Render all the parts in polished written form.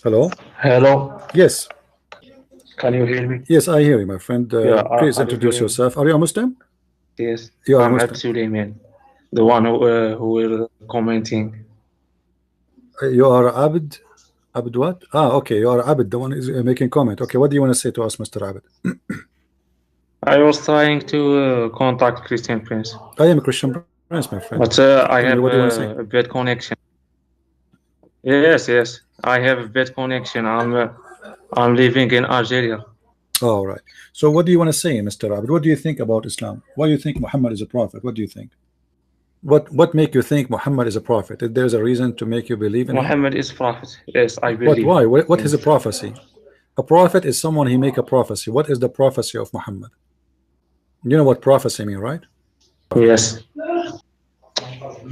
Hello. Hello, Yes. can you hear me? Yes, I hear you, my friend. Yeah, Please are you introduce hearing me? yourself. Are you a Muslim? Yes, You are a I'm Abd Muslim. Suleiman, the one who will commenting. You are Abd. Abd what? Ah, okay. You are Abd, the one is making comment. Okay, what do you want to say to us, Mr. Abd? I was trying to contact Christian Prince, I am a Christian Prince, my friend. but Tell me, I what do you have want to say? a bad connection. Yes, I have a bad connection. I'm living in Algeria. All right. So, what do you want to say, Mr. Abd? What do you think about Islam? Why do you think Muhammad is a prophet? What do you think? What make you think Muhammad is a prophet? If there's a reason to make you believe in him? Muhammad is prophet. Yes, I What? believe Why? What in is a it. prophecy? A prophet is someone he make a prophecy. What is the prophecy of Muhammad? You know what prophecy mean, right? Yes,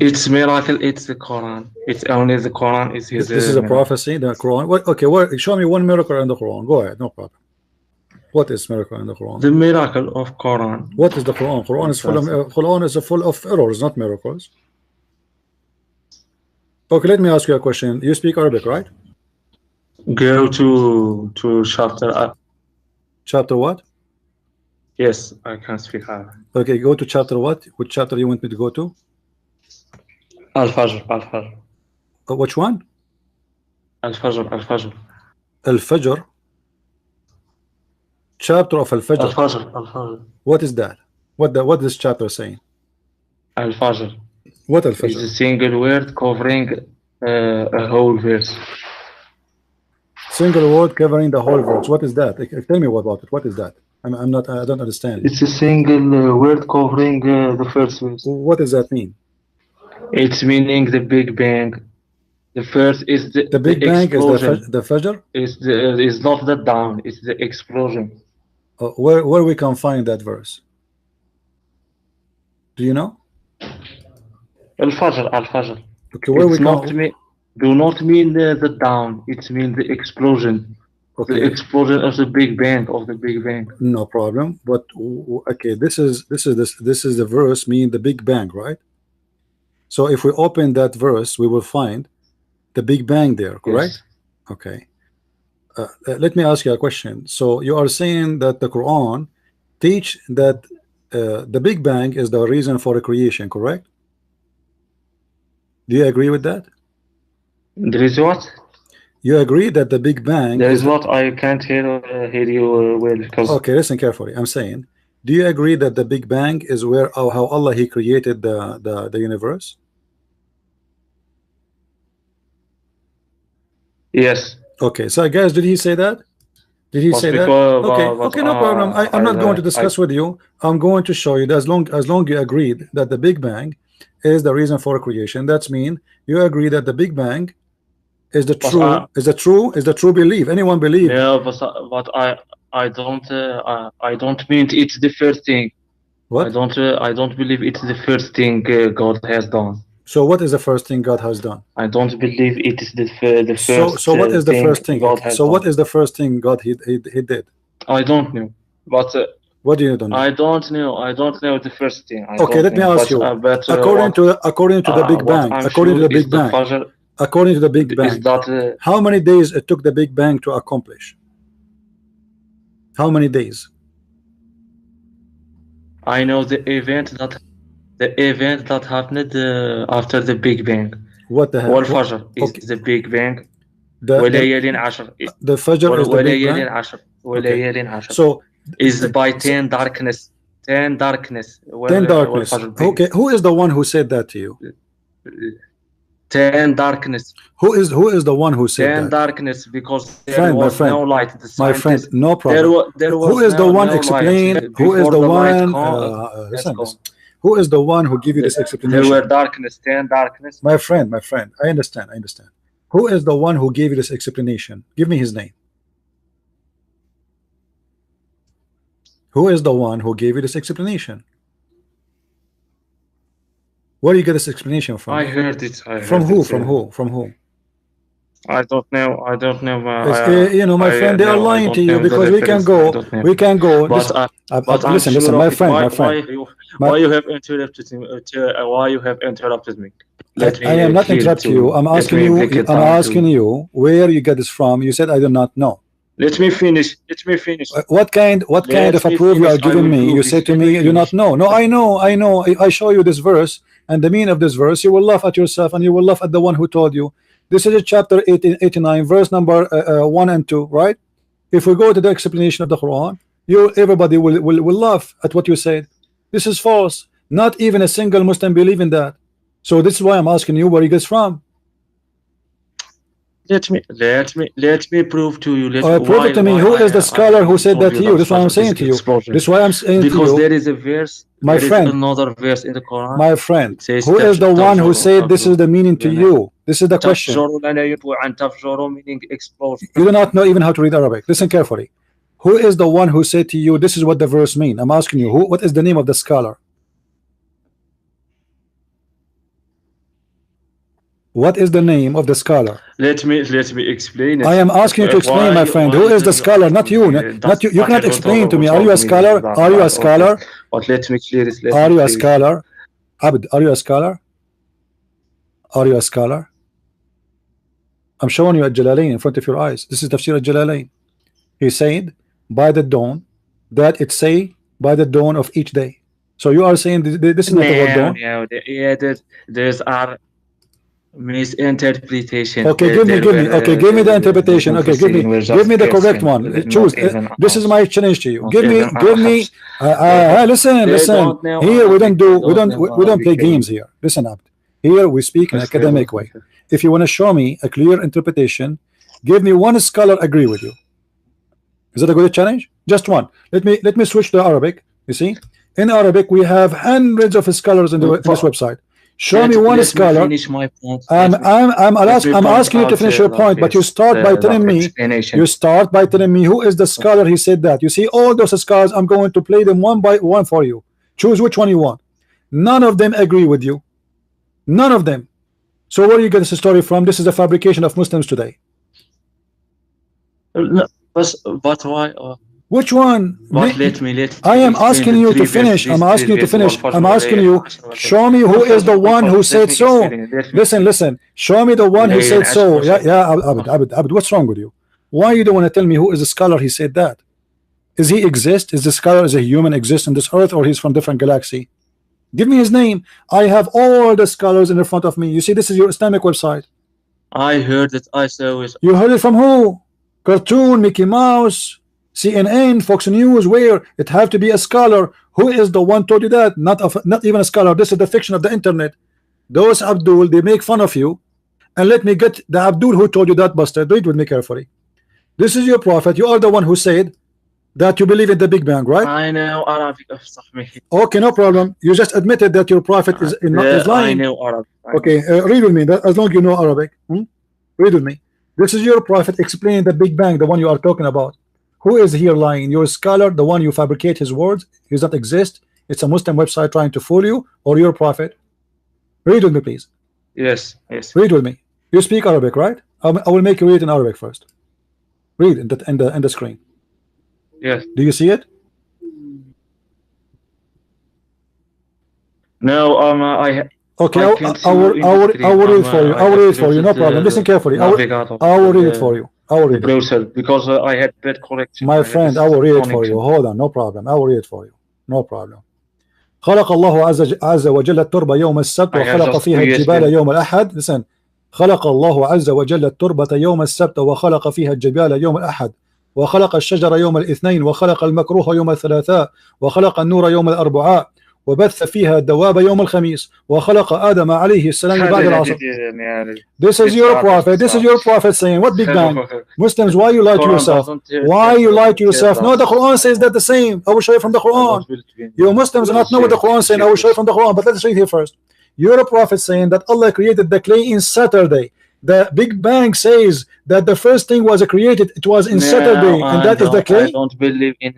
it's miracle. It's the Quran. It's only the Quran is his This is a miracle. prophecy, the Quran. What? Okay, what? Show me one miracle in the Quran. Go ahead, no problem. What is miracle in the Quran? The miracle of Quran. What is the Quran? Quran is full of That's it. Quran is full of errors, not miracles. Okay, let me ask you a question. You speak Arabic, right? Go to chapter. Chapter what? Yes, I can speak Arabic. Okay, go to chapter what? Which chapter you want me to go to? Al-Fajr, Al-Fajr, Which one? Al-Fajr, Al-Fajr, Al-Fajr. Chapter of Al-Fajr. Al-Fajr, Al-Fajr, What is that? What this chapter saying? Al-Fajr What is Al-Fajr? a single word covering a whole verse. Single word covering the whole verse. What is that? Tell me about it. What is that? I'm not. I don't understand you. It's a single word covering the first verse. What does that mean? It's meaning the Big Bang. The first is The the Big Bang is explosion. the Fajr. Is not the down. It's the explosion. Where we can find that verse? Do you know? Al-Fajr, Al-Fajr. Okay, where we It's not can. me. Do not mean the down. It means the explosion. The Okay, explosion of the Big Bang of the Big Bang. no problem. But okay, this is the verse mean the Big Bang, right? So if we open that verse, we will find the Big Bang there, correct? Yes. Okay. Let me ask you a question. So you are saying that the Quran teach that the Big Bang is the reason for the creation, correct? Do you agree with that? There is what? You agree that the Big Bang There is is the... what I can't hear you well because Okay, listen carefully. I'm saying, do you agree that the Big Bang is where how Allah he created the universe? yes. Okay, so guys, did he say that? Did he But say that? because Okay, but okay, no problem. I'm not going to I discuss with you. I'm going to show you that as long you agreed that the Big Bang is the reason for creation, that's mean you agree that the Big Bang is the but true is the true belief. Anyone believe? yeah, but I don't mean it's the first thing. What? I don't believe it's the first thing God has done. So what is the first thing God has done? I don't believe it is the first So what is the thing first thing? God Okay, has so what done. is the first thing God he did? I don't know, but What do you don't know? I don't know. I don't know the first thing. I Okay, don't let me know. ask you. According to the Big What Bang, I'm according to sure the is Big the Bang, Fajr according to the Big is Bang, that how many days it took the Big Bang to accomplish? How many days? I know the event that happened after the Big Bang. What the hell? والفجر is Okay, the Big Bang. the وليال عشر the Fajr is the Big وليال Bang. عشر Okay, وليال عشر so, is by so 10 darkness 10 darkness then darkness. والفجر Okay, who is the one who said that to you? 10 darkness Who is the one who said 10 that? darkness because My there friend, my was no friend, light. The my friend, scientists no problem. there Who was is the one no light explain? Who is before the the light one? has Listen, gone. listen. Who is the one who give you this There were explanation? darkness 10 darkness. My friend, my friend. I understand. I understand. Who is the one who gave you this explanation? Give me his name. Who is the one who gave you this explanation? Where do you get this explanation from? I heard it. I From heard who? it. From who? From who? I don't know. I don't know. It's, you know, my friend, they are No, I lying to don't you know the because reference. I don't know. we can go. But I'm Listen, sure listen, of my it. friend, my friend. My, Why you have interrupted me? Why you have interrupted me? Let I me am not clear it interrupt to you. you. I'm Let asking me you. break it I'm down to asking you. you where you get this from. You said I do not know. Let me finish. Let me finish. What kind of Let a me proof you are finish. I giving will me? You prove say it. to Let me me you do not finish. know. No, I know, I know. I show you this verse and the meaning of this verse. You will laugh at yourself and you will laugh at the one who told you. This is a chapter 89, verse number 1 and 2, right? If we go to the explanation of the Quran, everybody will laugh at what you said. This is false. Not even a single Muslim believe in that. So this is why I'm asking you where he gets from. Let me prove to you. Prove it to me. Why Who is the scholar who I said told that you to you? that That's what I'm saying physical to you. explosion. This is why I'm saying to Because you, there is a verse. my There is friend, another verse in the Quran. my friend. It says Who is the one who said this is تفجر the meaning to لنا you? This is the question. عن تفجر meaning explosion. You do not know even how to read Arabic. Listen carefully. Who is the one who said to you this is what the verse mean? I'm asking you. Who? What is the name of the scholar? What is the name of the scholar? Let me explain I it. am asking you to explain, my friend. Who Why is the do you scholar? ask Not you. me Not you. You that cannot I don't explain to me. Are you told a me scholar? Are you a that okay. scholar? But let me clear it. Let Are me you a clear it. scholar? Abd, are you a scholar? Are you a scholar? I'm showing you at Jalalain in front of your eyes. This is Tafsir al-Jalalain. He said, by the dawn, that it say by the dawn of each day. So you are saying this is not the word No, dawn. no. Yeah, there's are misinterpretation. Okay, There give me. were Okay, give me the these interpretation. Okay, Mufassirin were give just me the correct guessing, one. Choose. not even This is us, my challenge to you. not even Give me. Arabs. They don't, Listen, they listen. don't know Here we don't Arabic. do. They don't know We don't Arabic. play games here. Listen up. Here we speak in Okay, academic way. okay. If you want to show me a clear interpretation, give me one scholar agree with you. Is that a good challenge? Just one. Let me switch to Arabic. You see, in Arabic we have hundreds of scholars in this website. Show me one Let me scholar. finish my point. Let me I'm point asking you to out finish your that point, but you verse, start by telling that me. explanation. You start by telling me who is the scholar he said that. You see all those scholars. I'm going to play them one by one for you. Choose which one you want. None of them agree with you. None of them. So where do you get this story from? This is a fabrication of Muslims today. No, but why? Which one? But let me I am explain asking the you to three verses. finish. I'm These three asking you to verses. finish. I'm والفجر asking وليال you. عشر والفجر. Show me who is the one who said Let me so. explain. Let me Listen, explain. listen. Show me the one who وليال said عشر so. والفجر. Abd. What's wrong with you? Why you don't want to tell me who is the scholar he said that? Is he exist? Is the scholar is a human exist in this earth, or he's from different galaxy? Give me his name. I have all the scholars in the front of me. You see, this is your Islamic website. I heard it. I saw it. You heard it from who? Cartoon, Mickey Mouse, CNN, Fox News. Where it have to be a scholar. Who is the one told you that? Not even a scholar. This is the fiction of the internet. Those Abdul, they make fun of you. And let me get the Abdul who told you that, bastard. Read with me carefully. This is your prophet. You are the one who said that you believe in the Big Bang, right? I know Arabic. صاحبي. Okay, no problem. You just admitted that your prophet is I lying. know Arabic. Okay, read with me. As long as you know Arabic, read with me. This is your prophet explaining the Big Bang, the one you are talking about. Who is here lying? Your scholar, the one you fabricate his words, he does not exist. It's a Muslim website trying to fool you, or your prophet. Read with me, please. Yes, yes. Read with me. You speak Arabic, right? I will make you read in Arabic first. Read in the screen. Yes. Do you see it? No, I Okay, I can't see you in the screen. I will read it for you. I I will have read it for you. closed No problem. Listen carefully. navigator, I will read it for you. I will the read it. browser, because I had bad connection. My I had friend, a I will read it for connection. you. Hold on, no problem. I will read it for you. No problem. خلق الله عز وجل التربة يوم السبت I have وخلق just فيها two الجبال USB. يوم الأحد. Listen. خلق الله عز وجل التربة يوم السبت وخلق فيها الجبال يوم الأحد وخلق الشجر يوم الاثنين وخلق المكروه يوم الثلاثاء وخلق النور يوم الأربعاء وبث فيها الدواب يوم الخميس وخلق آدم عليه السلام بعد العصر. This is your prophet. This is your prophet saying what Big Bang? Muslims, why you lie to yourself? Why you lie to yourself? No, the Quran says that the same. I will show you from the Quran. You Muslims do not know what the Quran saying. I will show you from the Quran, but let's read here first. You're a prophet saying that Allah created the clay in Saturday. The Big Bang says that the first thing was created. It was in Saturday, and that is the clay. I don't believe in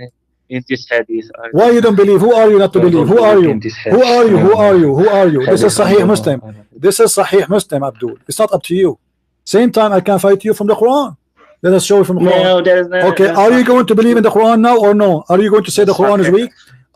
this hadith. Why you don't believe? Who are you not to believe? Who are you? Who are you? Who are you? Who are you? This is Sahih Muslim. This is Sahih Muslim, Abdul. It's not up to you. Same time I can fight you from the Quran. Let us show it from the Quran. No, there is no. Okay, are you going to believe in the Quran now or no? Are you going to say the Quran is weak?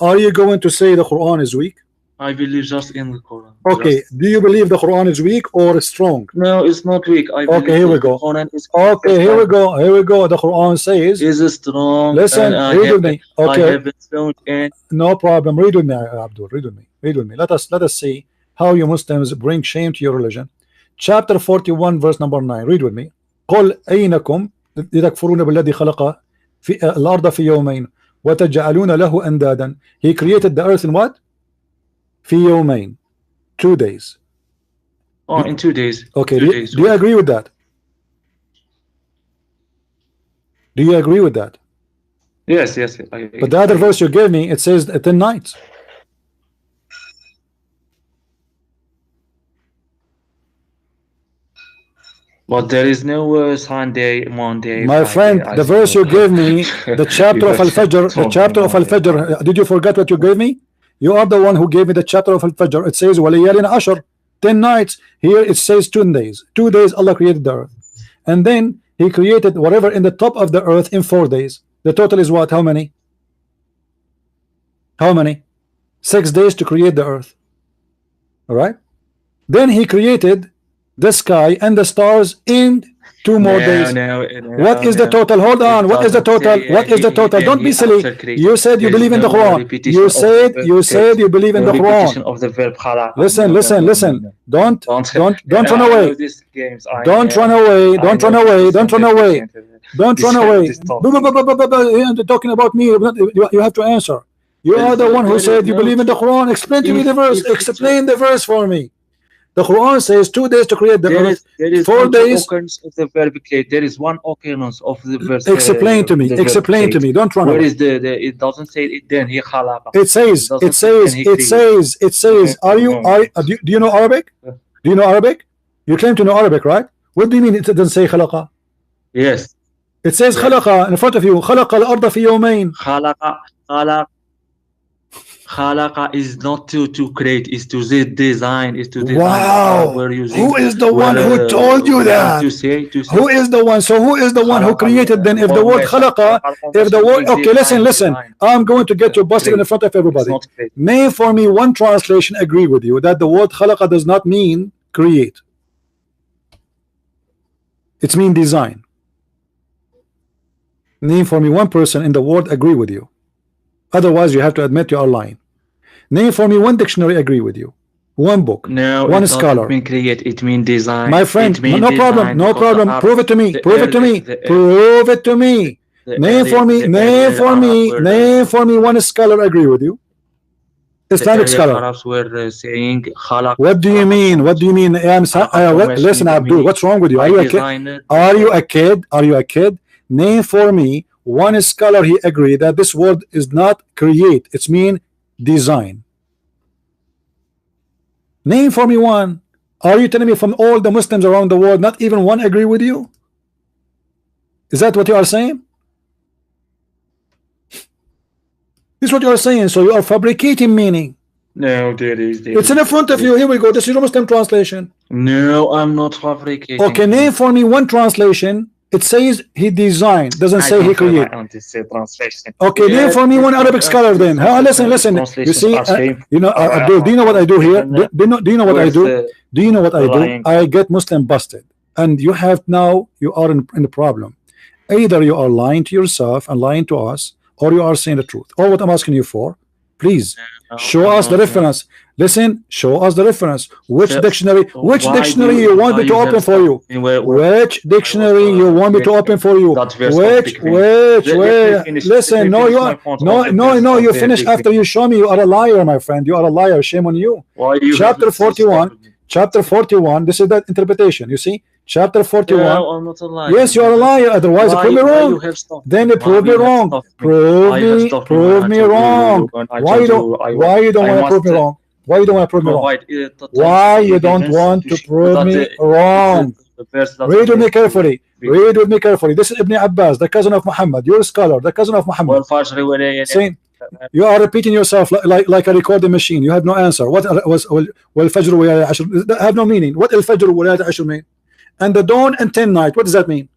Are you going to say the Quran is weak? I believe just in the Quran. Okay, Just. do you believe the Quran is weak or strong? No, it's not weak. I believe Okay, here we the go. Quran is Okay, here we go. Here we go. The Quran says, is strong. listen, And read with me. I Okay, haven't found any. no problem. Read with me, Abdul. Read with me. Read with me. Let us see how you Muslims bring shame to your religion. Chapter 41, verse number 9. Read with me. قل أينكم لتكفرون بالذي خلق في الأرض في يومين وتجعلون له أندادا. He created the earth in what? في يومين. 2 days. Oh, in 2 days. Okay, 2 do days. you agree with that? Do you agree with that? Yes, yes. But the other verse you gave me, it says 10 nights. But there is no Sunday, Monday. My Friday, friend, I the see verse no- you gave me, the chapter of Al-Fajr, the chapter of Al-Fajr, did you forget what you gave me? You are the one who gave me the chapter of Al-Fajr. It says وَلَيَالٍ عَشْرٍ, 10 nights. Here it says 2 days. 2 days Allah created the earth. And then He created whatever in the top of the earth in 4 days. The total is what? How many? How many? 6 days to create the earth. All right. Then He created the sky and the stars in 2 more days. What is the total? Hold on. What is the total? What is the total? Don't be silly. You said you believe in the Quran. You said you believe in the Quran. Listen. Don't run away. Don't run away. Don't run away. Don't run away. Don't run away. You're talking about me. You have to answer. You are the one who said you believe in the Quran. Explain to me the verse. Explain the verse for me. The Quran says 2 days to create the earth. There is 4 days. occurrence of the verb create. There is one occurrence of the verse. Explain to me. Explain to me. Don't run away. Where is the it doesn't say it then he khalaqa. It says. It says. Do you know Arabic? Do you know Arabic? You claim to know Arabic, right? What do you mean it doesn't say khalaqa? Yes. It says khalaqa in front of you. خلق الأرض في يومين. Khalaqa is not to create, is to design, is to design. Wow. Who is the one who told you that? Who is the one? So who is the one who created then? If the word khalaqa, if the word, okay, listen. I'm going to get you busted in front of everybody. Name for me one translation agree with you that the word khalaqa does not mean create. It's mean design. Name for me one person in the world agree with you. Otherwise, you have to admit you are lying. Name for me one dictionary agree with you. One book. No, one it scholar. It mean create. It mean design. My friend, no problem. No problem. Prove it to me. Prove it to me. Prove it to me. Name for me. Name for me. Name for me one scholar agree with you. Islamic scholar. Arabs were saying khalaq. What do you mean? What do you mean? Listen, Abdul. What's wrong with you? Are you a kid? Are you a kid? Are you a kid? Name for me one scholar he agreed that this word is not create, it's mean design. Name for me one. Are you telling me from all the Muslims around the world not even one agree with you? Is that what you are saying? This is what you are saying. So you are fabricating meaning. No, there is. It's in front of you. Here we go. This is your Muslim translation. No, I'm not fabricating. Okay, name for me one translation. It says he designed, doesn't say he created. Okay, name for me one Arabic scholar then. Listen. You see, Abdul, do you know what I do here? Do you know what I do? Do you know what I do? I get Muslim busted, and you are in a problem. Either you are lying to yourself and lying to us, or you are saying the truth. Or what I'm asking you for, please show us the reference. Listen, show us the reference. Which dictionary you want me to open for you? Which dictionary you want me to open for you? Which listen, no, you are no, you finish after you show me. You are a liar, my friend. You are a liar. Shame on you. Chapter 41. This is that interpretation. You see? Chapter 41. No, I'm not a liar. Yes, you are a liar. Otherwise, prove me wrong. Then you prove me wrong. Prove me wrong. Why you don't want to prove me wrong? Why you don't want to prove me wrong? Why you don't want to prove me wrong? Read with me carefully. Read with me carefully. This is Ibn Abbas, the cousin of Muhammad. You're a scholar, the cousin of Muhammad. Same. You are repeating yourself like a recording machine. You have no answer. What was Fajr Wilayat Ashr? Have no meaning. What Al Fajr Wilayat Ashr mean? and the dawn and 10 night. What does that mean?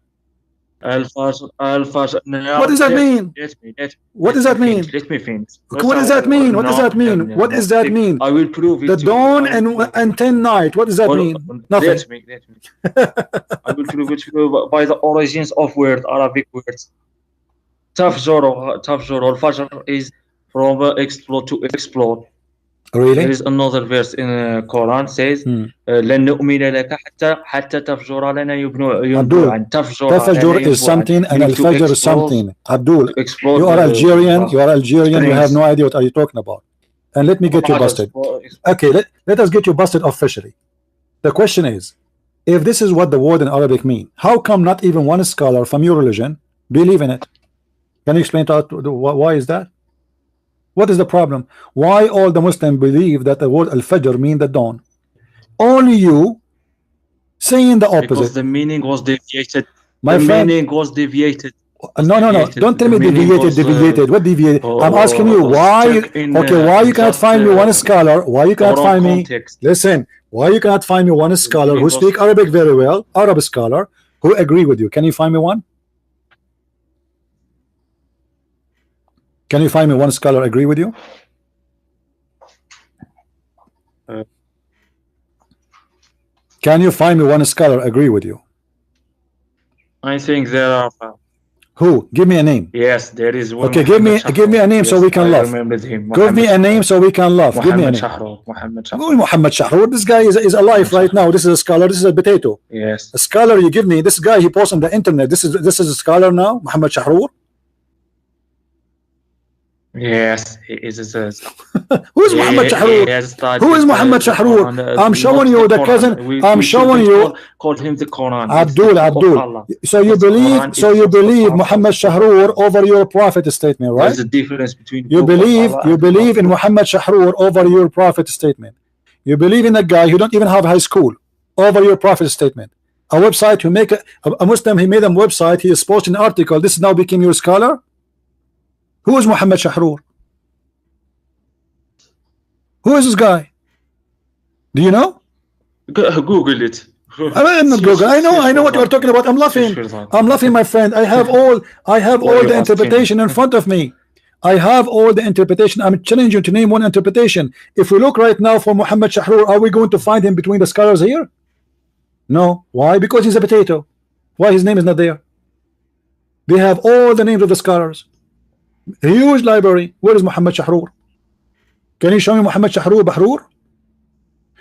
Al-Fajr. What Now does that mean? What does that mean? Let me finish. What does that mean? What does that mean? What does that mean? I will prove it The to you. dawn and 10 night. What does that mean? Nothing. Let me. I will prove it to you by the origins of word, Arabic words. Tafjur or Fajr is from explode to explode. There Really? is another verse in Quran says لن نؤمن لك حتى تفجر لنا ينبوعا. Tafajur is something and Al-Fajr is something. Abdul, explode you are Algerian. You are Algerian. You have strings. no idea what are you talking about. And let me get you busted. Okay, let us get you busted officially. The question is, if this is what the word in Arabic mean, how come not even one scholar from your religion believe in it? Can you explain to us why is that? What is the problem? Why all the Muslims believe that the word Al-Fajr mean the dawn? Only you saying the opposite. Because the meaning was deviated. My friend, meaning was deviated. No. Don't tell me deviated. What deviated? I'm asking you why. Okay, why you cannot find me one scholar? Why you cannot find me? Listen, why you cannot find me one scholar who speak Arabic very well, Arab scholar who agree with you? Can you find me one? Can you find me one scholar agree with you? Can you find me one scholar agree with you? I think there are. Who? Give me a name. Yes, there is one. Okay, give me a name so we can laugh. Give me a name so we can laugh. Give me a name. Muhammad Shahrur. This guy is alive right now. This is a scholar. This is a potato. Yes. A scholar you give me. This guy he posts on the internet. This is a scholar now. Muhammad Shahrur. Yes, he is. Who is Muhammad Shahrur? Who is Muhammad Shahrur? I'm showing you the cousin. I'm showing you. Called him the Quran. Abdul. So you believe Muhammad Shahrur over your prophet statement, right? There's a difference between you believe in Muhammad Shahrur over your prophet statement. You believe in a guy who don't even have high school over your prophet statement. A website who make a Muslim, he made a website, he is posting an article. This now became your scholar. Who is Muhammad Shahrur? Who is this guy? Do you know? Google it. I'm not Google. I know what you are talking about. I'm laughing, my friend. I have all the interpretation in front of me. I have all the interpretation. I'm challenging you to name one interpretation. If we look right now for Muhammad Shahrur, are we going to find him between the scholars here? No. Why? Because he's a potato. Why his name is not there? They have all the names of the scholars. A huge library. Where is Muhammad Shahrur? Can you show me Muhammad Shahrur?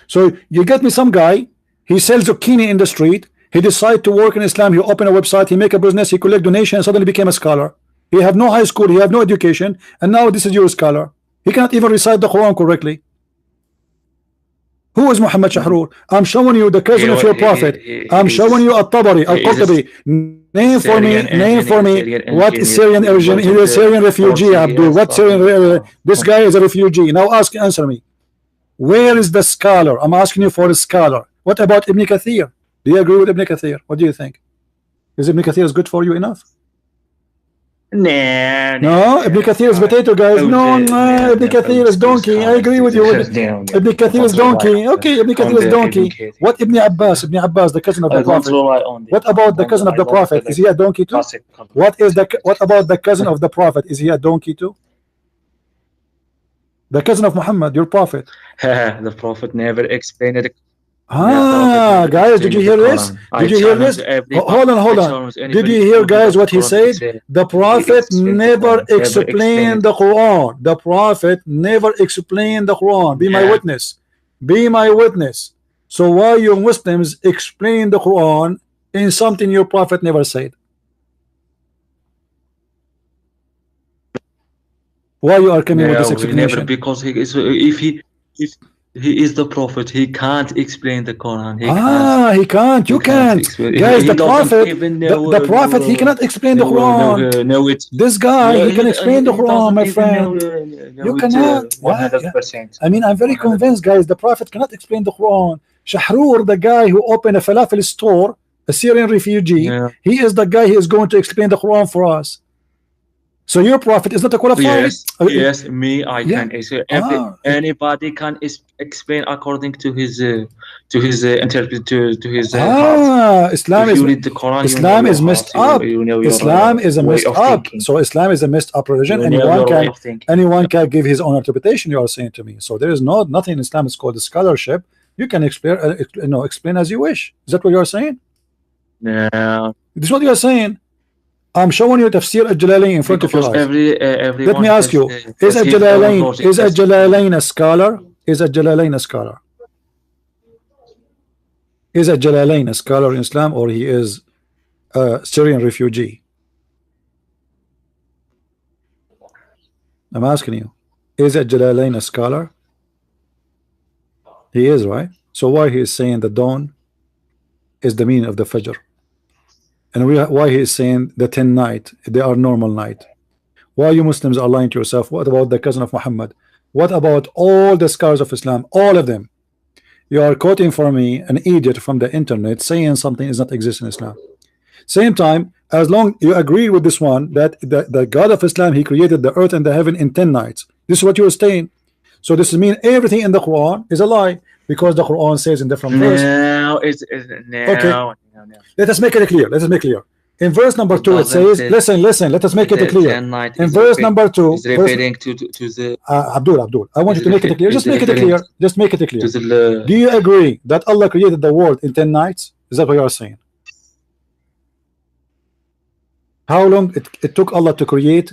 So you get me some guy, he sells zucchini in the street, he decide to work in Islam, he open a website, he make a business, he collect donations, suddenly became a scholar. He have no high school, he have no education, and now this is your scholar. He cannot even recite the Quran correctly. Who is Muhammad Shahrur? I'm showing you the cousin of your prophet. I'm showing you At-Tabari, Al-Qurtubi. Name for me what is Syrian origin? He is a Syrian refugee, Abdul. What Syrian? This guy is a refugee. Now answer me. Where is the scholar? I'm asking you for a scholar. What about Ibn Kathir? Do you agree with Ibn Kathir? What do you think? Is Ibn Kathir good for you enough? No, Ibn Kathir is potato, guys. No, Ibn Kathir is donkey. I agree with you. Ibn Kathir is donkey. Okay, Ibn Kathir is donkey. What Ibn Abbas? Ibn Abbas, the cousin of the Prophet. What about the cousin of the Prophet? Is he a donkey too? What about the cousin of the Prophet? Is he a donkey too? The cousin of Muhammad, your Prophet. The Prophet never explained it. Guys, did you hear this? Did you hear this? Hold on. Did you hear, guys, what he said? The Prophet never explained the Quran. The Prophet never explained the Quran. Be my witness. Be my witness. So why you Muslims explain the Quran in something your Prophet never said? Why you are coming with this explanation? Never, because if he is the prophet, he can't explain the Quran. He can't. You can't. Guys, the prophet, he cannot explain the Quran. This guy, he can explain the Quran, my friend. You cannot. 100%. I mean, I'm very convinced, guys, the prophet cannot explain the Quran. Shahrur, the guy who opened a falafel store, a Syrian refugee, he is the guy who is going to explain the Quran for us. So your prophet is not a qualified. Yes, yes, me, I Yeah. can say Ah, anybody can explain according to his interpret to his heart. Islam If is you read the Quran, you know Islam your is heart, messed up. you know your Islam is a way messed of up. thinking, So Islam is a messed up religion. you know your way of thinking. Anyone can give his own interpretation. You are saying to me. So there is nothing in Islam is called scholarship. You can explain, explain as you wish. Is that what you are saying? Yeah, This is what you are saying. I'm showing you Tafsir al-Jalalain in front of your because eyes. Let everyone me ask you: has his own logic. Is al-Jalalain a scholar? Is al-Jalalain a scholar? Is al-Jalalain a scholar in Islam, or he is a Syrian refugee? I'm asking you. Is al-Jalalain a scholar? He is, right? So why he is saying the dawn is the meaning of the Fajr, and why he is saying the 10 night they are normal night? Why you Muslims are lying to yourself? What about the cousin of Muhammad? What about all the scholars of Islam? All of them. You are quoting for me an idiot from the internet saying something does not exist in Islam. Same time, as long you agree with this one that the God of Islam, he created the earth and the heaven in 10 nights. This is what you are saying. So this means everything in the Quran is a lie because the Quran says in different verse. No, Okay, no. let us make it clear. Let us make clear. In verse number It 2, it doesn't says, listen, let us make it the clear. 10 night In verse number 2, is referring to the Abdul, I want you to make it clear. Just is make it referring clear. Just make it to clear. the Do you agree that Allah created the world in 10 nights? Is that what you are saying? How long it took Allah to create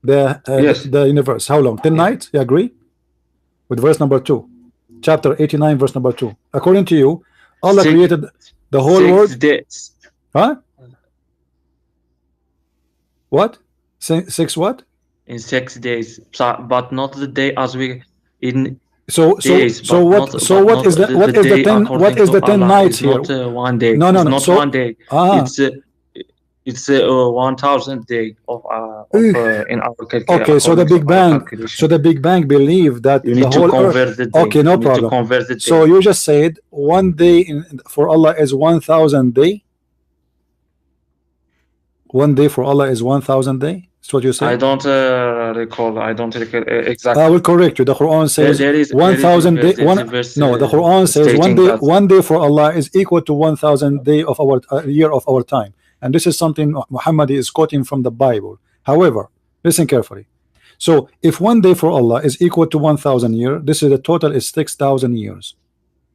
yes the universe? How long? 10 nights? You agree? With verse number 2, chapter 89, verse number 2. According to you, Allah six created the whole six world. days Huh? What? Six what? in 6 days, but not the day as we in days, What is the the day 10 according to Allah nights is here? not one day. No, no, It's no. not one day. Ah, It's 1,000 day of uh, in our okay, so the according to Big our Bang, calculation. believe that You the need to whole earth. convert the day. Okay, no You need to problem. convert the So day. you just said one day for Allah is 1,000 day. One day for Allah is 1,000 day. That's what you I said. don't recall. I don't recall I will exactly. correct you. The Quran says There is a 1,000 day. verse. There is a verse No, the Quran says stating that. one day for Allah is equal to 1,000 day of our year of our time. And this is something Muhammad is quoting from the Bible. However, listen carefully. So if one day for Allah is equal to 1,000 years, this is the total is 6,000 years.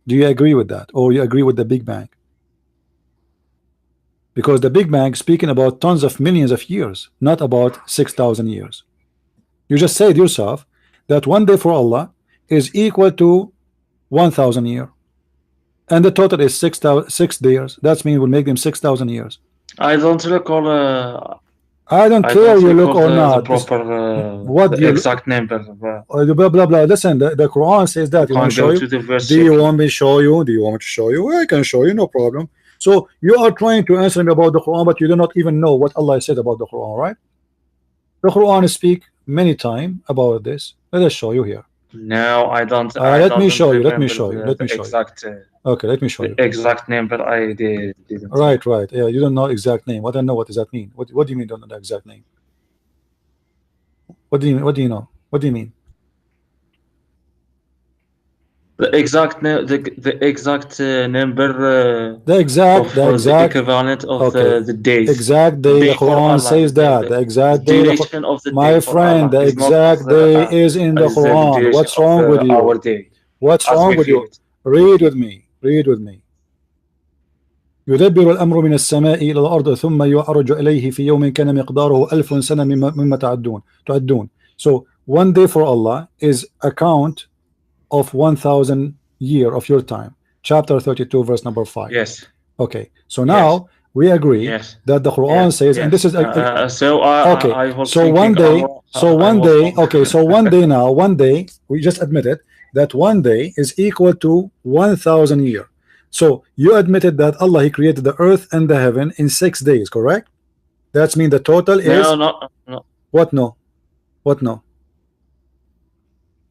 Do you agree with that, or you agree with the Big Bang? Because the Big Bang speaking about tons of millions of years, not about 6,000 years. You just said yourself that one day for Allah is equal to 1,000 years, and the total is 6 days. That means we'll make them 6,000 years. I don't recall. I don't I care don't you look recall or the not. proper What the do you exact number. blah blah blah. Listen, the Quran says You that. You want can to show go you? to the verse Do you checking. want me to show you? Do you want me to show you? I can show you, no problem. So you are trying to answer me about the Quran, but you do not even know what Allah said about the Quran, right? The Quran speak many times about this. Let us show you here. No, I don't. I Let me doesn't show you. Let me remember show you. Let me show you. Okay, let me show you. the exact number. I didn't. Right, right. Yeah, you don't know exact name. What I know. What does that mean? What do you mean? Don't know the exact name? What do you mean? What do you know? What do you mean? The exact number of The the exact. equivalent of Okay, the days. exact day. The Day for Quran Allah. says that the The exact day. duration of the My day for friend, Allah the is not exact day is in the as the Quran. duration What's of wrong with you? our day, What's as wrong we with feel you? it. Read with me. Read with me. يدبر الأمر من السماء إلى الأرض ثم يعرج إليه في يوم كان مقداره 1000 سنة مما تعدون. So one day for Allah is a count of 1,000 year of your time. Chapter 32, verse number 5. Yes. Okay. So Yes. now we agree Yes. that the Quran says, and this is so okay. I was So thinking one day, okay. So one day now, one day we just admitted that one day is equal to 1,000 year. So you admitted that Allah, he created the earth and the heaven in 6 days, correct? That's mean the total is no. what? No, what? No,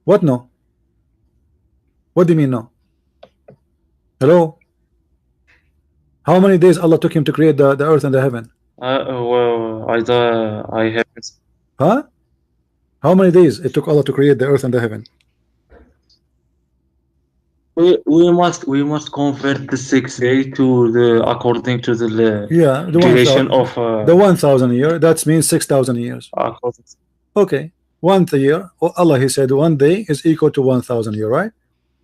what? No, what do you mean? No. Hello. How many days Allah took him to create the earth and the heaven? Well, I haven't. Huh? How many days it took Allah to create the earth and the heaven? We must convert the 6 day to the according to the Yeah, the duration 1,000, of the 1,000 year. That means 6,000 years. according. Okay, 1 year. Oh, Allah, He said 1 day is equal to 1,000 year, right?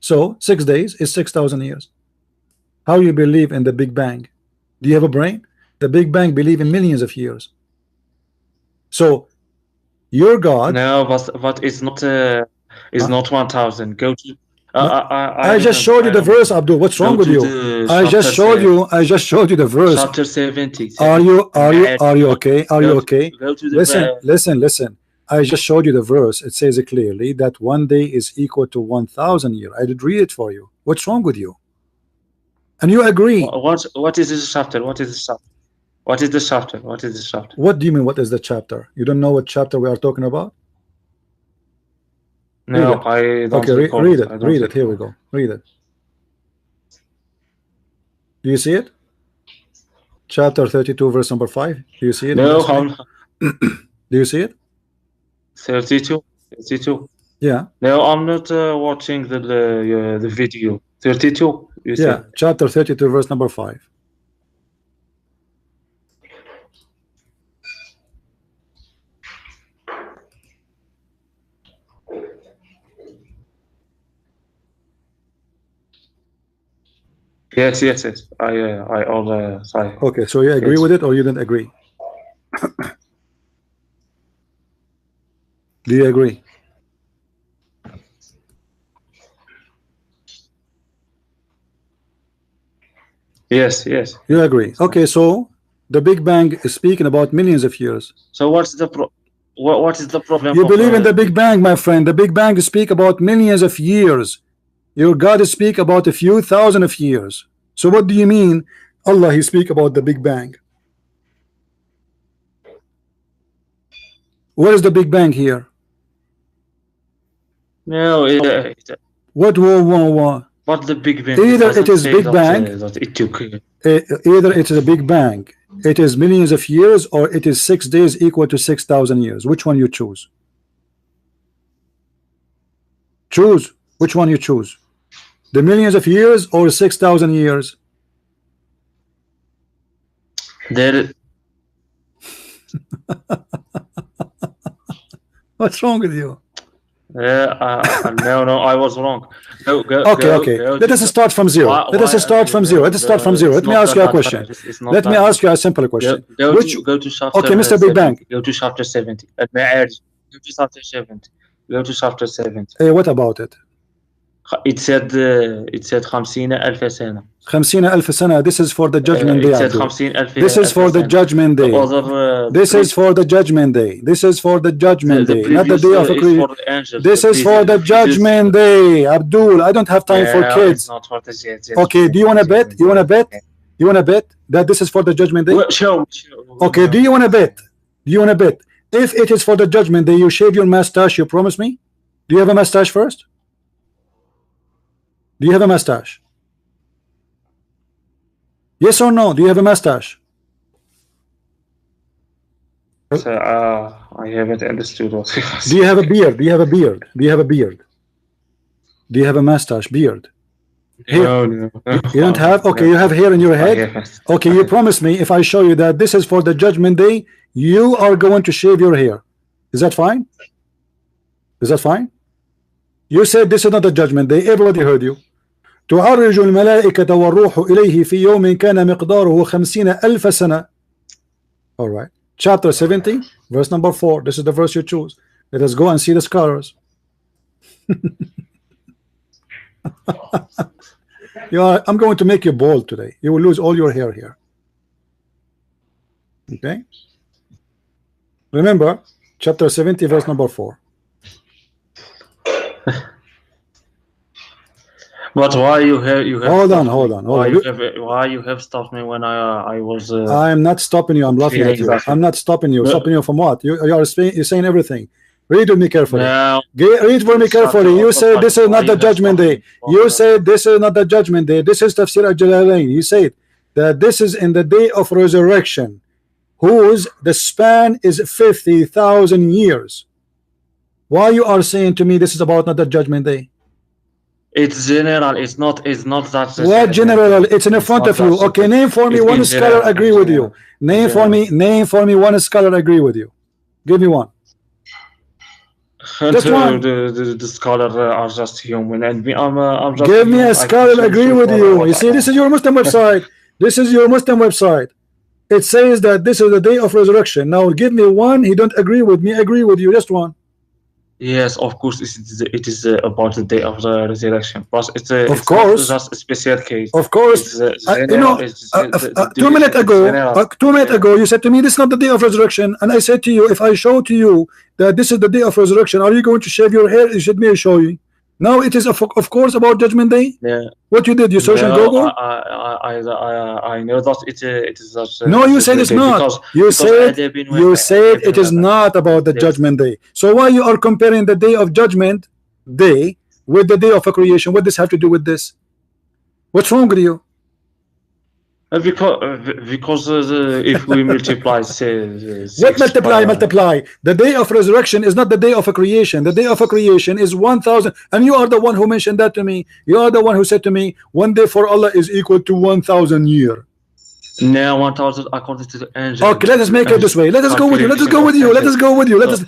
So 6 days is 6,000 years. How you believe in the Big Bang? Do you have a brain? The Big Bang believe in millions of years. So your God. No, but it's not 1,000. Go to No, I I just remember. showed I you the remember. verse, Abdul. What's wrong Go with to you? the I just showed you. I just showed you the verse. chapter 70. Are you Go okay? Are you okay? go to the Listen. I just showed you the verse. It says it clearly that 1 day is equal to 1,000 years. I did read it for you. What's wrong with you? And you agree. what is this chapter? What is this chapter? What is this chapter? What is this chapter? What do you mean? What is the chapter? You don't know what chapter we are talking about? No, I don't Okay, recall read it. it. Read it. Here we go. Read it. Do you see it? Chapter 32, verse number 5. Do you see it? No, do you see it? 32. 32. Yeah. No, I'm not watching the video. 32. You Yeah, said. chapter 32, verse number 5. Yes. I all sorry. Okay, so you agree with it or you didn't agree? Do you agree? Yes. You agree. Okay, so the Big Bang is speaking about millions of years. So what is the problem? You believe in the Big Bang, my friend. The Big Bang speak about millions of years. Your God speak about a few thousand of years. So what do you mean Allah He speak about the Big Bang? What is the Big Bang here? No, what war? But the Big Bang. Either it is Big Bang. That it took. Either it is a Big Bang. It is millions of years, or it is 6 days equal to 6,000 years. Which one you choose? Choose. Which one you choose? The millions of years or 6,000 years? There. What's wrong with you? No, I was wrong. Okay. Let us start from zero. Let us start from zero. Let me ask you a question. Let me ask you a simple question. Go to chapter. Okay, Mr. Big Bang. Go to chapter 70. Let me add. Go to chapter 70. Go to chapter 70. Hey, what about it? It said 50,000 سنة. 50,000 سنة. This is for the judgment day. It said 50,000. This is for the judgment day. This is for the judgment day. This is for the judgment day, not the day of creation. This is for the judgment day. Abdul, I don't have time for kids. Okay, do you want to bet? You want to bet? You want to bet that this is for the judgment day? Sure. Okay, do you want to bet? Do you want to bet? If it is for the judgment day, you shave your mustache, you promise me? Do you have a mustache first? Do you have a mustache? Yes or no? Do you have a mustache? I haven't understood what it was. Do you have a beard? Do you have a beard? Do you have a beard? Do you have a mustache, beard? No. You don't have? Okay, you have hair in your head? Okay, you promise me if I show you that this is for the judgment day, you are going to shave your hair. Is that fine? Is that fine? You said this is not the judgment day. Everybody heard you. تعرج الملائكة والروح إليه في يوم كان مقداره 50,000 سنة. All right. Chapter 70, verse number 4. This is the verse you choose. Let us go and see the scholars. I'm going to make you bald today. You will lose all your hair here. Okay. Remember, chapter 70, verse number 4. But why you have hold on. Why you have stopped me when I was I am not stopping you. I'm laughing at you. I'm not stopping you. Stopping you from what? You're saying everything. Read with me carefully. No. Read for me carefully. You say this is not the judgment day. You say this is not the judgment day. This is Tafsir al-Jalalain. You said that this is in the day of resurrection. whose the span is 50,000 years. Why you are saying to me this is about not the judgment day? It's general. It's not that. What general? It's in It's front not of you. that. Okay, name for me It's one in scholar general. agree In with you. general. In general. Name for me one scholar agree with you. Give me one. And Just one. the scholar are just human, and me, I'm just Give me human. a I can scholar agree show with for you. what You I see, this am. is your Muslim website. This is your Muslim website. It says that this is the day of resurrection. Now give me one. He don't agree with me. Agree with you. Just one. Yes, of course, it is about the day of the resurrection, but Of it's not course. just a special case. Of course. It's You general. know, It's the 2 minutes definition is ago, general. 2 minutes General. ago, you said to me, this is not the day of resurrection. And I said to you, if I show to you that this is the day of resurrection, are you going to shave your hair? You should me show you. Now it is, of course, about judgment day. Yeah. What you did, you search on No, Google? I know that it is just No, you said judgment it's day not. because I live in You said it is heaven. not about the Yes. judgment day. So why you are comparing the day of judgment day with the day of a creation? What does have to do with this? What's wrong with you? Because if we multiply, say, What 6 multiply? The day of resurrection is not the day of a creation. The day of a creation is 1,000. And you are the one who mentioned that to me. You are the one who said to me, one day for Allah is equal to 1,000 years. now 1000 according to the angel. Okay, let us make it this way. Let us go with you. Let us go with you. Let us go with you. Let us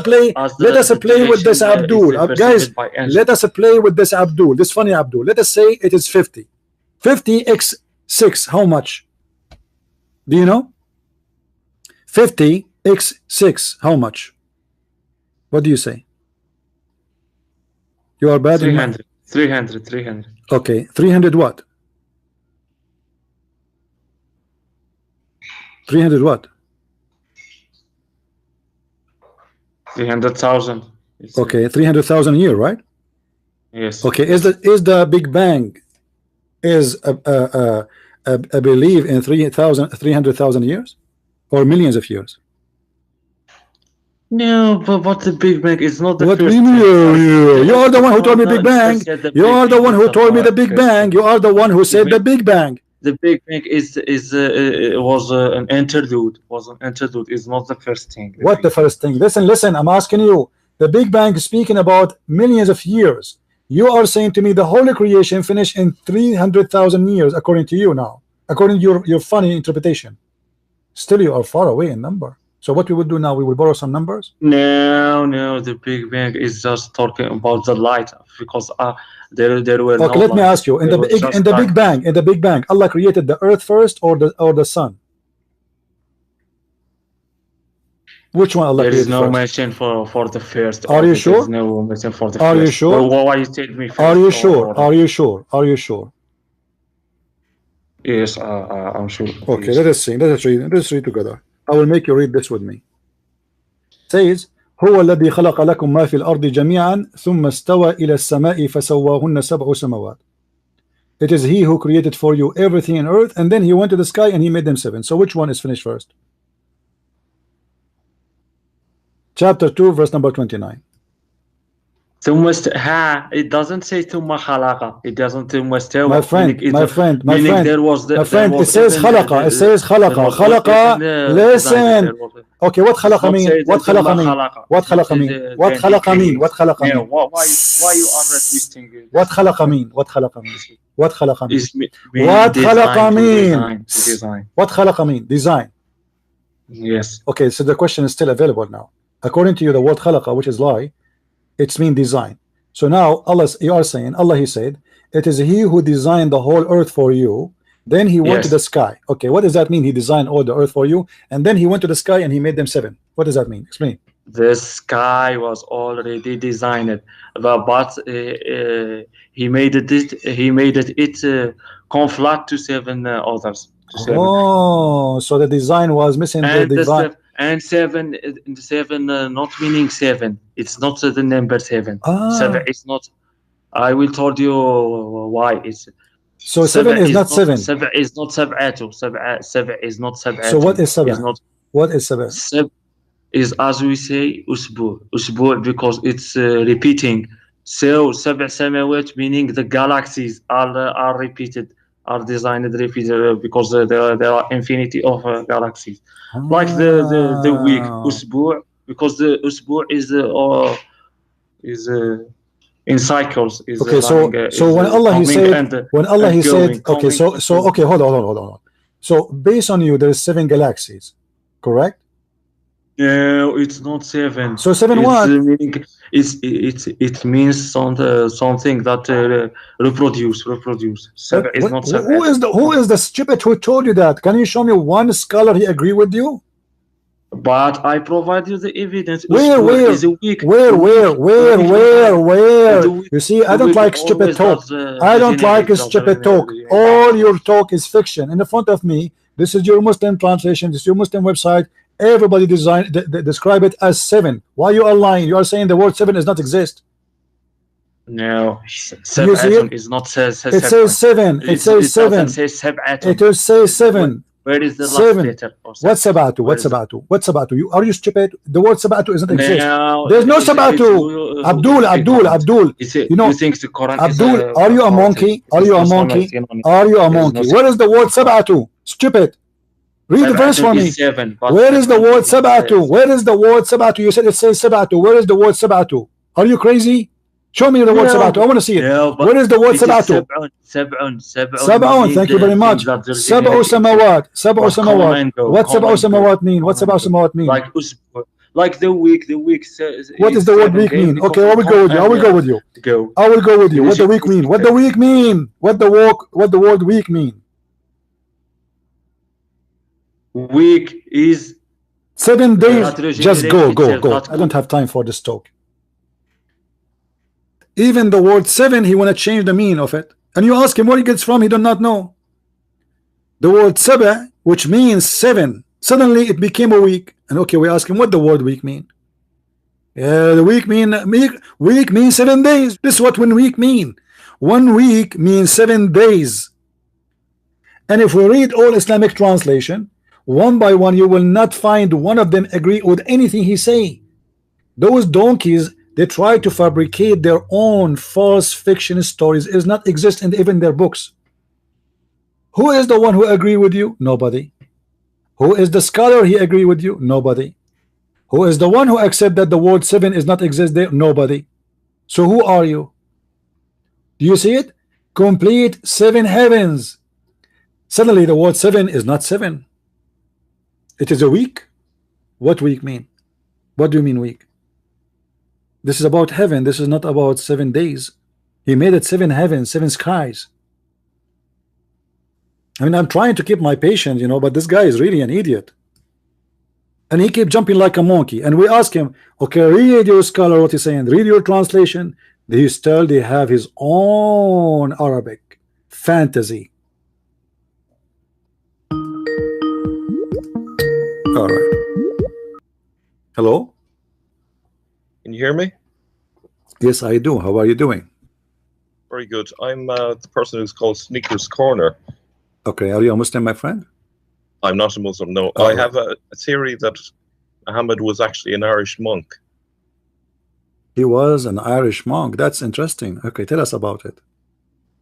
play. Let us play with this Abdul. Guys, let us play with this Abdul. This funny Abdul. Let us say it is 50. 50 x 6. How much? Do you know? 50 x 6. How much? What do you say? You are bad 300. 300. Okay, 300 what? 300 what? 300,000. Okay, 300,000 a year, right? Yes. Okay, is the Big Bang is a belief in 300,000 years or millions of years? No, but the Big Bang is not the What first. you are the one who told me Big Bang. You are the one who told me the Big Bang. You are the one who said the Big Bang. The Big Bang was an interlude. Was an interlude. Is not the first thing. What the first thing? Listen. I'm asking you. The Big Bang is speaking about millions of years. You are saying to me the whole creation finished in 300,000 years, according to you now, according to your funny interpretation. Still, you are far away in number. So what we will do now? We will borrow some numbers. No. The Big Bang is just talking about the light because there were okay. No let me ask you. In the Big Bang, Allah created the earth first or the sun? Which one Allah there created is no first? mention for the first. Are you sure? There is no mention for the Are first. you sure? Or why you tell me first? Are you sure? Are you sure? Are you sure? Yes, I'm sure. Okay, Yes. let us see. Let us read together. I will make you read this with me. It says, هو الذي خلق لكم ما في الأرض جميعا ثم استوى إلى السماء فسواهن سبع سماوات. It is he who created for you everything in earth, and then he went to the sky and he made them 7. So which one is finished first? Chapter 2, verse number 29. It doesn't say ثم خلق. It doesn't ثم استوى. My friend, There was it says خلق. It says خلق. خلق. Listen. Okay, what خلق mean? What خلق mean? What خلق mean? What خلق mean? What خلق mean? Why you are twisting it? What خلق mean? What خلق mean? What خلق mean? What خلق mean? Design. What خلق mean? Design. Yes. Okay, so the question is still available now. According to you, the word خلق, which is lie, it's mean design. So now you are saying, he said, it is he who designed the whole earth for you. Then he went to the sky. Okay, what does that mean? He designed all the earth for you, and then he went to the sky and he made them 7. What does that mean? Explain. The sky was already designed, but he made it conflict to 7 others. So the design was missing the divine. And 7 not meaning 7. It's not the number 7. 7 is not. I will tell you why. It's so 7 is not 7. 7 is not 7. 7 is not 7. So what is 7? What is 7? 7 is, as we say, usbu because it's repeating. So 7 samawat meaning the galaxies are repeated are designed because there are infinity of galaxies. Like the week Ah. usbu, because the usbu is in cycles, is Okay, running, so is when Allah he coming said, he said, going, okay, coming so and going. okay, hold on. So based on you, there is 7 galaxies, correct? No, it's not seven. So seven It's what? meaning it means something that reproduce. Seven is not Who seven. is the stupid who told you that? Can you show me one scholar he agree with you? But I provide you the evidence. Where, Usbu where, is a week. where, The week, where, the where, week that where, where? the week, You see, I the don't week like stupid always talk. does I don't like degenerate, a stupid talk. degenerate. All your talk is fiction. In the front of me, this is your Muslim translation. This is your Muslim website. Everybody describe it as 7. Why you are lying? You are saying the word 7 does not exist. No, Do you see sab'atun it? is not says It says seven. 7. It says It doesn't 7. say It sab'atun. will say 7. Where is the last 7. letter of What's sab'atun? sabatu? Where What's is it? sabatu? What's sabatu? Are you stupid? The word sabatu doesn't exist. Now There's no it's sabatu. who Abdul, is Abdul, ignorant. Abdul. You You know, think the Quran is Abdul, are you a authoritative? monkey? Are It's you a just not monkey? canon. Are you a There is no monkey? Where is the word sabatu? Stupid. Read the verse sab'atun for is me. seven, but Where is the sab'un word is not sabatu? Where is the word sabatu? You said it says sabatu. Where is the word sabatu? Are you crazy? Show me the word sabatu. I want to see it. No, but Where is the word it is sabatu? sab'un Sab'un, means thank you very things much. that Sab'u degenerate into samawat. Sab'u what come samawat. and go, What come sab'u and go, samawat mean? What come and sab'u go. samawat mean? Like usbu, like the week says What is is the word 7 week days mean? because Okay, I we will go come with you. I and will go with you. go. I will go with you. What Finish the it, week mean? What the speaker. week mean? What the word week mean? Week is 7 days. that Just regenerate go, go, itself. go. That I don't have time for this talk. Even the word 7, he want to change the meaning of it. And you ask him where he gets from, he do not know. The word sab'a, which means 7, suddenly it became a week. And okay, we ask him what the word week mean. The week means 7 days. This is what 1 week mean. 1 week means 7 days. And if we read all Islamic translation, one by one, you will not find one of them agree with anything he say. Those donkeys, they try to fabricate their own false fiction stories. It does not exist in even their books. Who is the one who agree with you? Nobody. Who is the scholar he agree with you? Nobody. Who is the one who accept that the word 7 is not exist there? Nobody. So who are you? Do you see it? Complete 7 heavens. Suddenly the word 7 is not 7. It is a week. What week mean? What do you mean week? This is about heaven. This is not about 7 days. He made it 7 heavens, 7 skies. I mean, I'm trying to keep my patience, but this guy is really an idiot. And he keep jumping like a monkey. And we ask him, okay, read your scholar what he's saying, read your translation. They still they have his own Arabic fantasy. All right. Hello? Can you hear me? Yes, I do. How are you doing? Very good. I'm the person who's called Sneakers Corner. Okay, are you a Muslim, my friend? I'm not a Muslim, no. Oh, I have a theory that Muhammad was actually an Irish monk. He was an Irish monk. That's interesting. Okay, tell us about it.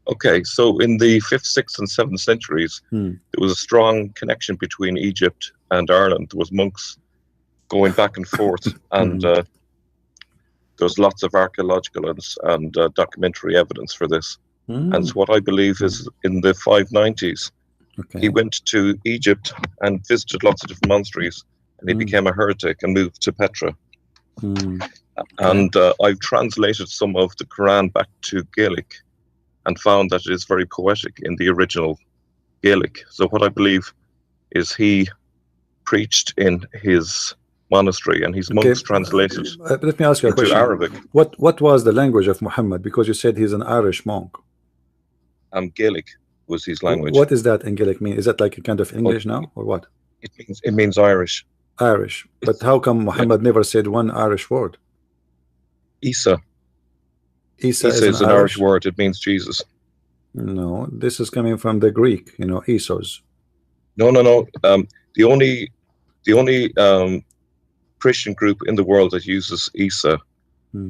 Okay, so in the 5th, 6th, and 7th centuries, there was a strong connection between Egypt and Ireland. There was monks going back and forth, and there's lots of archaeological and documentary evidence for this. And what I believe is in the 590s, he went to Egypt and visited lots of different monasteries, and he became a heretic and moved to Petra. And I've translated some of the Quran back to Gaelic and found that it is very poetic in the original Gaelic. So what I believe is he preached in his monastery, and his monks translated let me ask you a question. Arabic. What was the language of Muhammad? Because you said he's an Irish monk. Gaelic was his language. What is that in Gaelic mean? Is that like a kind of English now, or what? It means Irish. Irish. But how come Muhammad never said one Irish word? Isa. Isa is an Irish word. It means Jesus. No, this is coming from the Greek. Isos. No. The only Christian group in the world that uses Isa,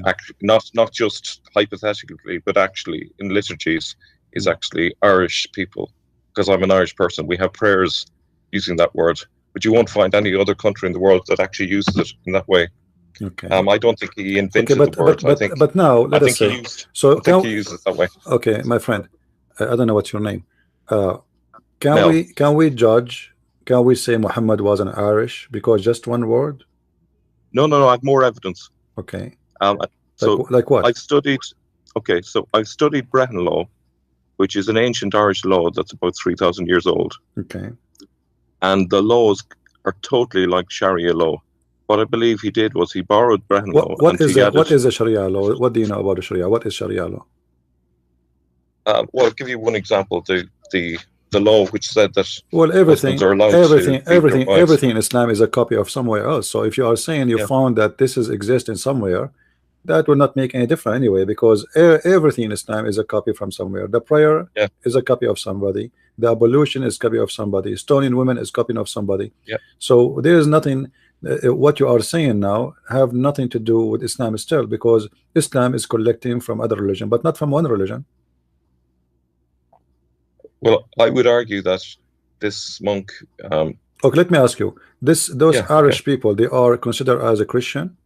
actually, not just hypothetically, but actually in liturgies, is actually Irish people. because I'm an Irish person, we have prayers using that word, but you won't find any other country in the world that actually uses it in that way. Okay. I don't think he Okay, invented the word. but now let us say. So I think he used it that way. Okay, my friend, I don't know what's your name. Can Mel. we judge? Can we say Muhammad was an Irish because just one word? No, I have more evidence. Okay. So like what? I've studied Brehon law, which is an ancient Irish law that's about 3,000 years old. Okay. And the laws are totally like Sharia law. What I believe he did was he borrowed Brehon law. What is a Sharia law? What do you know about the Sharia? What is Sharia law? Well, I'll give you one example. The law which said that everything are allowed everything in Islam is a copy of somewhere else. So if you are saying you found that this is existing somewhere, that will not make any difference anyway, because everything in Islam is a copy from somewhere. The prayer is a copy of somebody. The ablution is a copy of somebody. Stoning women is a copy of somebody. So there is nothing. What you are saying now have nothing to do with Islam still, because Islam is collecting from other religion, but not from one religion. Well, I would argue that this monk. Okay, let me ask you. Those Irish people, they are considered as a Christian.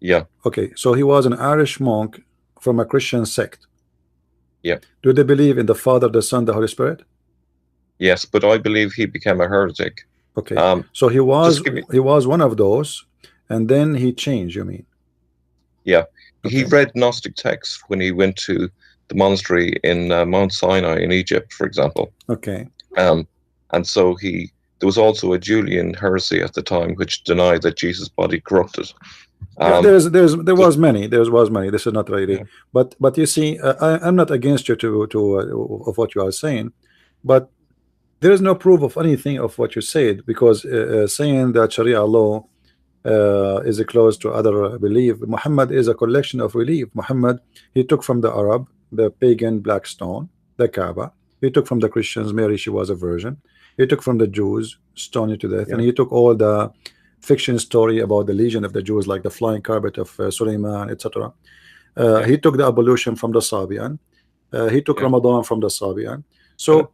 Yeah. Okay, so he was an Irish monk from a Christian sect. Yeah. Do they believe in the Father, the Son, the Holy Spirit? Yes, but I believe he became a heretic. Okay. So he was one of those, and then he changed, you mean? Yeah. Okay. He read Gnostic texts when he went to the monastery in Mount Sinai in Egypt, for example. Okay. And so there was also a Julian heresy at the time which denied that Jesus' body corrupted. There was many. This is not really, but you see, I'm not against you of what you are saying, but there is no proof of anything of what you said, because saying that Sharia law is close to other belief. Muhammad is a collection of belief. Muhammad, he took from the Arab the pagan black stone, the Kaaba. He took from the Christians Mary, she was a virgin. He took from the Jews, stoned to death, and he took all the fiction story about the legion of the Jews, like the flying carpet of Suleiman, etc. He took the ablution from the Sabian. He took Ramadan from the Sabian. So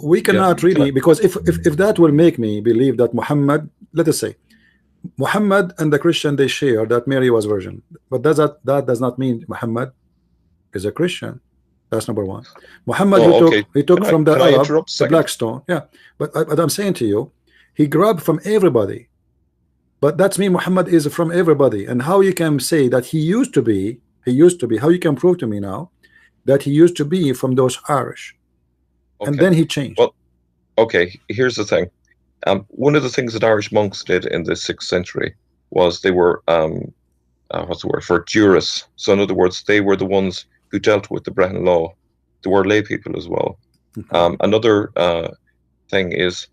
we cannot really, because if that will make me believe that Muhammad, let us say Muhammad and the Christian, they share that Mary was virgin, but that does not mean Muhammad is a Christian. That's number one. Muhammad, he took from the Arab the black stone. Yeah, but I'm saying to you, he grabbed from everybody. But that's mean Muhammad is from everybody. And how you can say that he used to be, how you can prove to me now that he used to be from those Irish, and then he changed? Well, okay, here's the thing. One of the things that Irish monks did in the 6th century was they were, what's the word for jurists. So in other words, they were the ones who dealt with the Brehon law. They were lay people as well. Another thing is,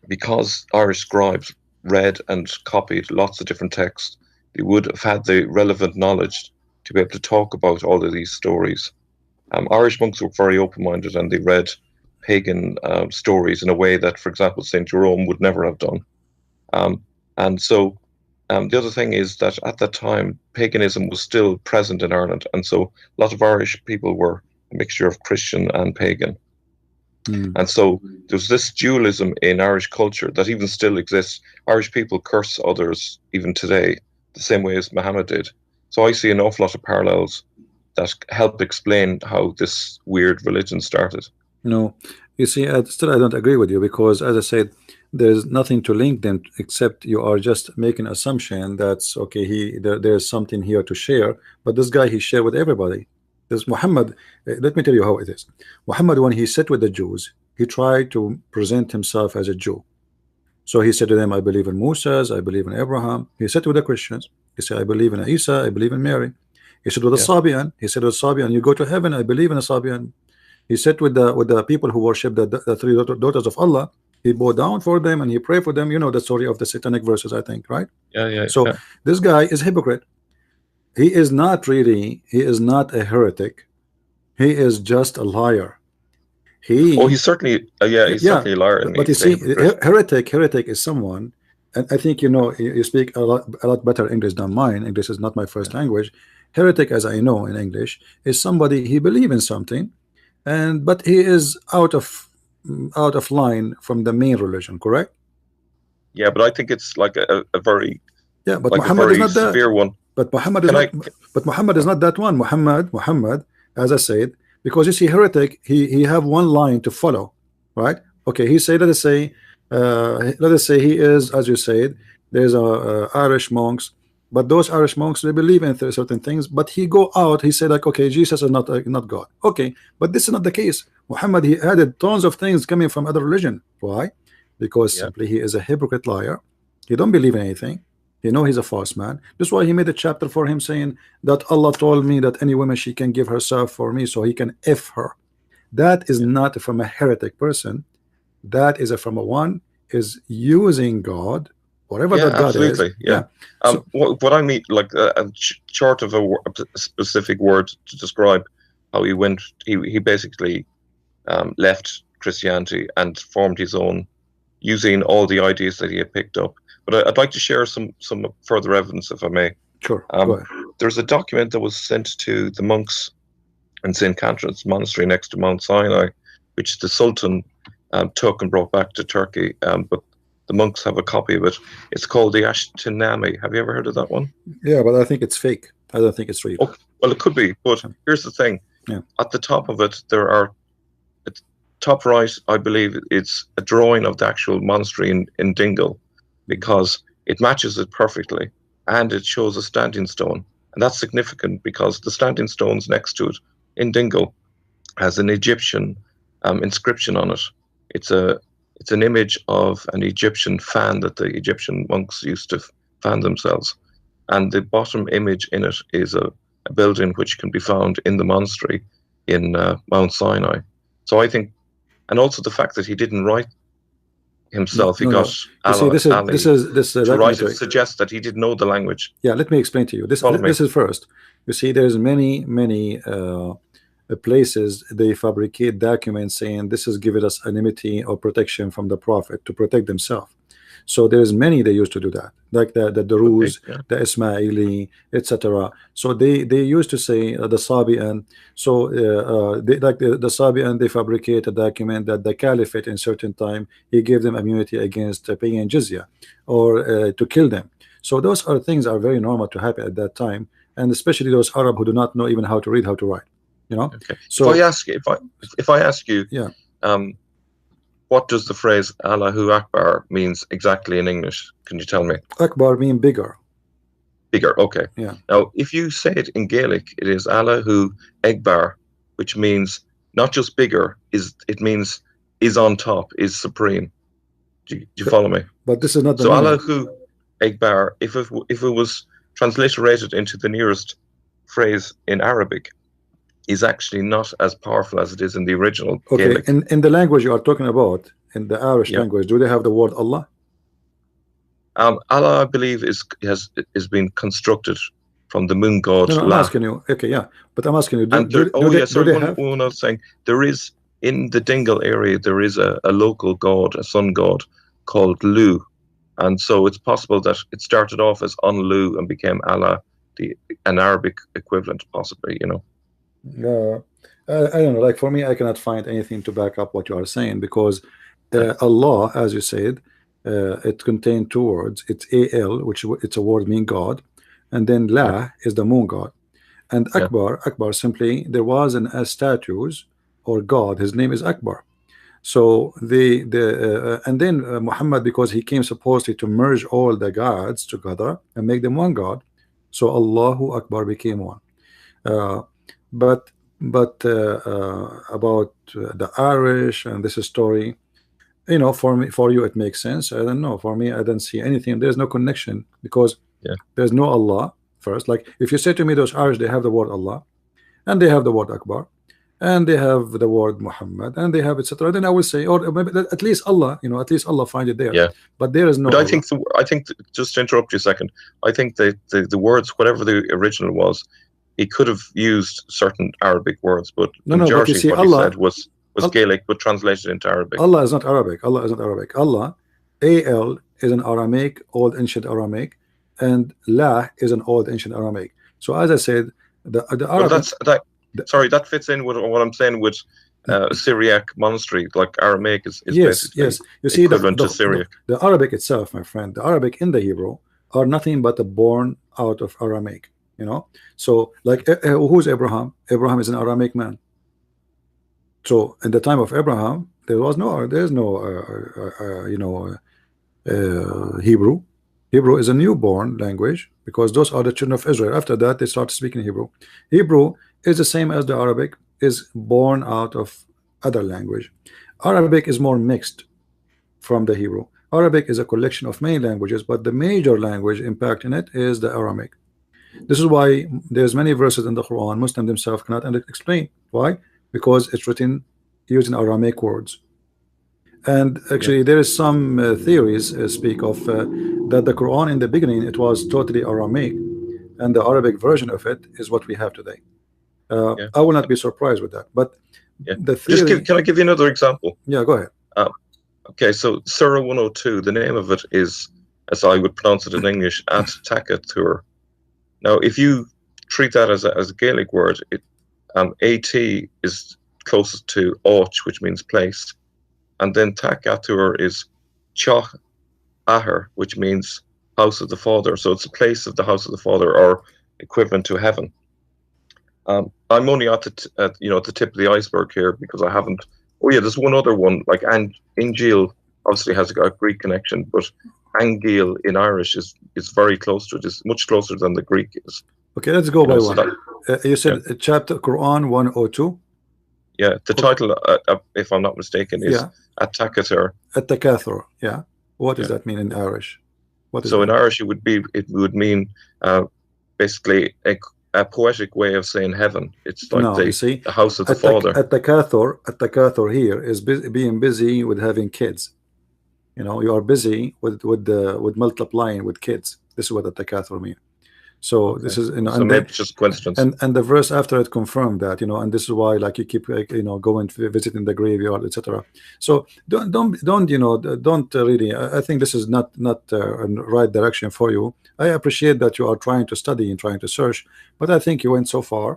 because Irish scribes read and copied lots of different texts, they would have had the relevant knowledge to be able to talk about all of these stories. Irish monks were very open-minded, and they read pagan stories in a way that, for example, St. Jerome would never have done. And so the other thing is that at that time, paganism was still present in Ireland, and so a lot of Irish people were a mixture of Christian and pagan. And so there's this dualism in Irish culture that even still exists. Irish people curse others even today, the same way as Muhammad did. So I see an awful lot of parallels that help explain how this weird religion started. No, you see, still I don't agree with you, because as I said, there's nothing to link them, except you are just making assumption that's okay. There's something here to share, but this guy, he shared with everybody. This Muhammad, let me tell you how it is. Muhammad, when he sat with the Jews, he tried to present himself as a Jew. So he said to them, I believe in Moses, I believe in Abraham. He said with the Christians, he said, I believe in Isa, I believe in Mary. He said with the Sabian, he said with Sabian, you go to heaven, I believe in a Sabian. He said with the people who worship the three daughters of Allah, he bowed down for them and he prayed for them. You know the story of the satanic verses, I think, right? So this guy is a hypocrite. He is not a heretic. He is just a liar. He's certainly certainly a liar. But you see, heretic is someone, and I think you speak a lot better English than mine. English is not my first language. Heretic, as I know in English, is somebody he believes in something, but he is out of out of line from the main religion, correct? Yeah, but I think it's like a very Yeah, but like a Muhammad is very not that. severe one. But Muhammad is Can not. I? But Muhammad is not that one. Muhammad, as I said, because you see, heretic, he have one line to follow, right? Okay, he said, let us say he is, as you said, there's a Irish monks, but those Irish monks, they believe in certain things, but he go out, he said like, okay, Jesus is not God. Okay, but this is not the case. Muhammad, he added tons of things coming from other religion. Why? Because Yeah, simply he is a hypocrite liar. He don't believe in anything. You know he's a false man. That's why he made a chapter for him saying that Allah told me that any woman she can give herself for me, so he can F her. That is yeah, not from a heretic person. That is from a one is using God, whatever yeah, that God is. absolutely. Yeah. Yeah. So What I mean, like short of a specific word to describe how he went, he basically left Christianity and formed his own using all the ideas that he had picked up. But I'd like to share some further evidence, if I may. sure, go Um, ahead. there's a document that was sent to the monks in St. Catherine's Monastery next to Mount Sinai, which the Sultan took and brought back to Turkey. But the monks have a copy of it. It's called the Ashtiname. Have you ever heard of that one? Yeah, but I think it's fake. I don't think it's real. Oh, well, it could be. But here's the thing. Yeah. At the top of it, there are top right, I believe it's a drawing of the actual monastery in Dingle, because it matches it perfectly, and it shows a standing stone, and that's significant because the standing stones next to it in Dingle has an Egyptian inscription on it. It's an image of an Egyptian fan that the Egyptian monks used to fan themselves, and the bottom image in it is a building which can be found in the monastery in Mount Sinai. So I think, and also the fact that he didn't write himself, he No, got no. You see, this is Ali to write it, documentary. suggests that he didn't know the language. Yeah, let me explain to you. Follow me. This is first. You see, there's many places they fabricate documents saying this is giving us anonymity or protection from the prophet to protect themselves. So there's many they used to do that, like the Druze, Yeah. the Ismaili, etc. So they used to say the Sabian. So they, like the Sabian, they fabricate a document that the caliphate in certain time he gave them immunity against paying jizya or to kill them. So those are things are very normal to happen at that time, and especially those Arab who do not know even how to read, how to write. You know. Okay. So If I ask you, yeah, what does the phrase Allahu Akbar means exactly in English? Can you tell me? Akbar mean bigger. Bigger. Okay. Yeah. Now, if you say it in Gaelic, it is Allahu Akbar, which means not just bigger, it means is on top, is supreme. Do you follow me? But this is not the So meaning. Allahu Akbar, if it was transliterated into the nearest phrase in Arabic, is actually not as powerful as it is in the original Gaelic. In the language you are talking about, in the Irish language, do they have the word Allah? Allah, I believe, has been constructed from the moon god. No, I'm La. asking you. Okay, yeah, but I'm asking you. One I was saying, there is in the Dingle area, there is a local god, a sun god called Lu, and so it's possible that it started off as Lu and became Allah, an Arabic equivalent, possibly. You know. I don't know. Like for me, I cannot find anything to back up what you are saying because Allah, as you said, it contained two words. It's Al, which it's a word meaning God, and then La is the moon god, and Akbar simply there was a statues or God. His name is Akbar. So and then Muhammad, because he came supposedly to merge all the gods together and make them one God. So Allahu Akbar became one. But about the Irish and this story, you know, for you it makes sense. I don't know. For me, I don't see anything. There's no connection because there's no Allah first. Like if you say to me those Irish, they have the word Allah, and they have the word Akbar, and they have the word Muhammad, and they have etc. Then I will say, or maybe at least Allah, you know, at least Allah find it there. Yeah. But there is no. But Allah. I think just to interrupt you a second, I think the words, whatever the original was, he could have used certain Arabic words, but the majority but you see, of what Allah, he said was Gaelic, but translated into Arabic. Allah is not Arabic. Allah is not Arabic. Allah, Al is an Aramaic, old ancient Aramaic, and La is an old ancient Aramaic. So as I said, the Arabic. Well, sorry, that fits in with what I'm saying with Syriac monastery. Like Aramaic is Yes, basically yes. You see, equivalent to Syriac. the Arabic itself, my friend, the Arabic in the Hebrew are nothing but a born out of Aramaic. You know, so like who's Abraham? Abraham is an Aramaic man. So in the time of Abraham, there's no Hebrew. Hebrew is a newborn language because those are the children of Israel. After that, they start speaking Hebrew. Hebrew is the same as the Arabic, is born out of other language. Arabic is more mixed from the Hebrew. Arabic is a collection of many languages, but the major language impact in it is the Aramaic. This is why there's many verses in the Quran Muslims themselves cannot explain. Why? Because it's written using Aramaic words. And actually, there is some theories speak of that the Quran in the beginning it was totally Aramaic, and the Arabic version of it is what we have today. Yeah. I will not be surprised with that. But Yeah. the theory, Can I give you another example? yeah, go ahead. Okay, so Surah 102, the name of it is, as I would pronounce it in English, At Takatur. Now, if you treat that as a Gaelic word, AT is closest to Och, which means place, and then Takatur is Choch Ahar, which means house of the Father. So it's a place of the house of the Father, or equivalent to heaven. I'm only at the tip of the iceberg here because I haven't. Oh yeah, there's one other one, like Angel obviously has a Greek connection, but Angel in Irish is very close to it. It's much closer than the Greek is. Okay, let's go by one. You said Yeah. chapter Quran 102. Yeah, the title, if I'm not mistaken, is At Takatur. At Takathur. Yeah. What does that mean in Irish? What is So that? in Irish, it would mean basically a poetic way of saying heaven. It's like No, you see, the house of the Father. At Takathur here is being busy with having kids. You know, you are busy with multiplying with kids. This is what the Takathur mean. So Okay. this is, so maybe it's just coincidence. and the verse after it confirmed that, you know, and this is why like you keep going visiting the graveyard, etc. So don't really. I think this is not a right direction for you. I appreciate that you are trying to study and trying to search, but I think you went so far.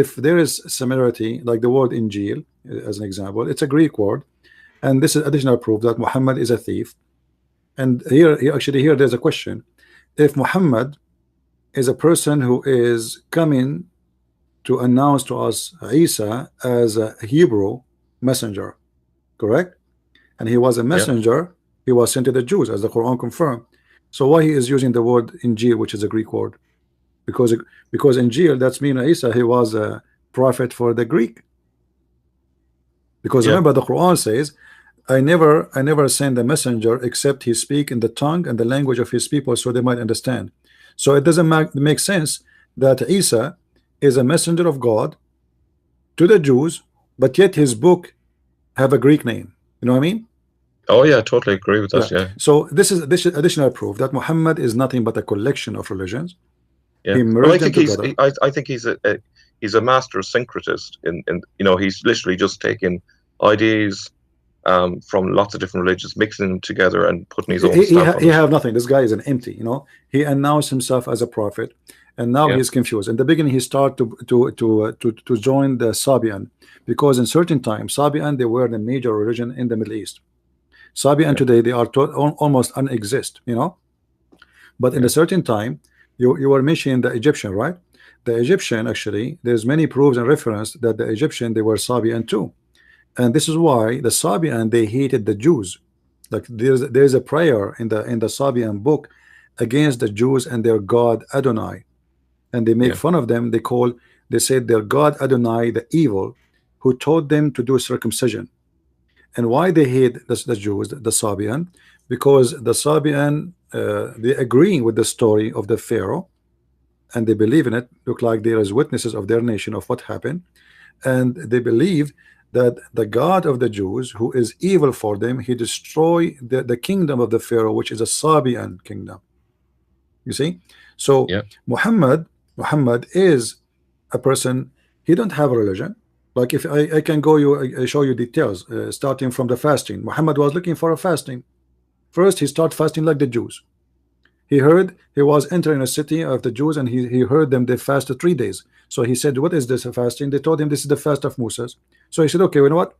If there is similarity, like the word Injil as an example, it's a Greek word, and this is additional proof that Muhammad is a thief. And here there's a question: if Muhammad is a person who is coming to announce to us Isa as a Hebrew messenger, correct? And he was a messenger, he was sent to the Jews, as the Quran confirmed. So why he is using the word Injil, which is a Greek word? Because Injil, that's mean Isa, he was a prophet for the Greek. Because remember, the Quran says, I never send a messenger except he speak in the tongue and the language of his people so they might understand. So it doesn't make sense that Isa is a messenger of God to the Jews, but yet his book have a Greek name. You know what I mean? Oh yeah, I totally agree with that. Yeah. So this is additional proof that Muhammad is nothing but a collection of religions. Yeah. He merged them together. I think he's a master syncretist. He's literally just taking ideas from lots of different religions, mixing them together and putting his own stamp on he it. have nothing. This guy is an empty. He announced himself as a prophet, and now he's confused. In the beginning, he started to join the Sabian, because in certain times Sabian, they were the major religion in the Middle East. Sabian today, they are almost unexist. But in a certain time, you were mentioning the Egyptian, right? The Egyptian, actually, there's many proofs and reference that the Egyptian, they were Sabian too. And this is why the Sabian, they hated the Jews. Like there's a prayer in the Sabian book against the Jews and their God Adonai, and they make fun of them. They said their God Adonai, the evil, who taught them to do circumcision. And why they hate the Jews, the Sabian? Because the Sabian, they agreeing with the story of the Pharaoh, and they believe in it. Look like there is witnesses of their nation of what happened, and they believe that the God of the Jews, who is evil for them, he destroy the kingdom of the Pharaoh, which is a Sabian kingdom. You see? So Muhammad is a person, he don't have a religion. Like if I can I show you details, starting from the fasting. Muhammad was looking for a fasting. First, he started fasting like the Jews. He heard he was entering a city of the Jews, and he heard them, they fasted 3 days. So he said, what is this fasting? They told him this is the fast of Moses. So he said, okay, you know what,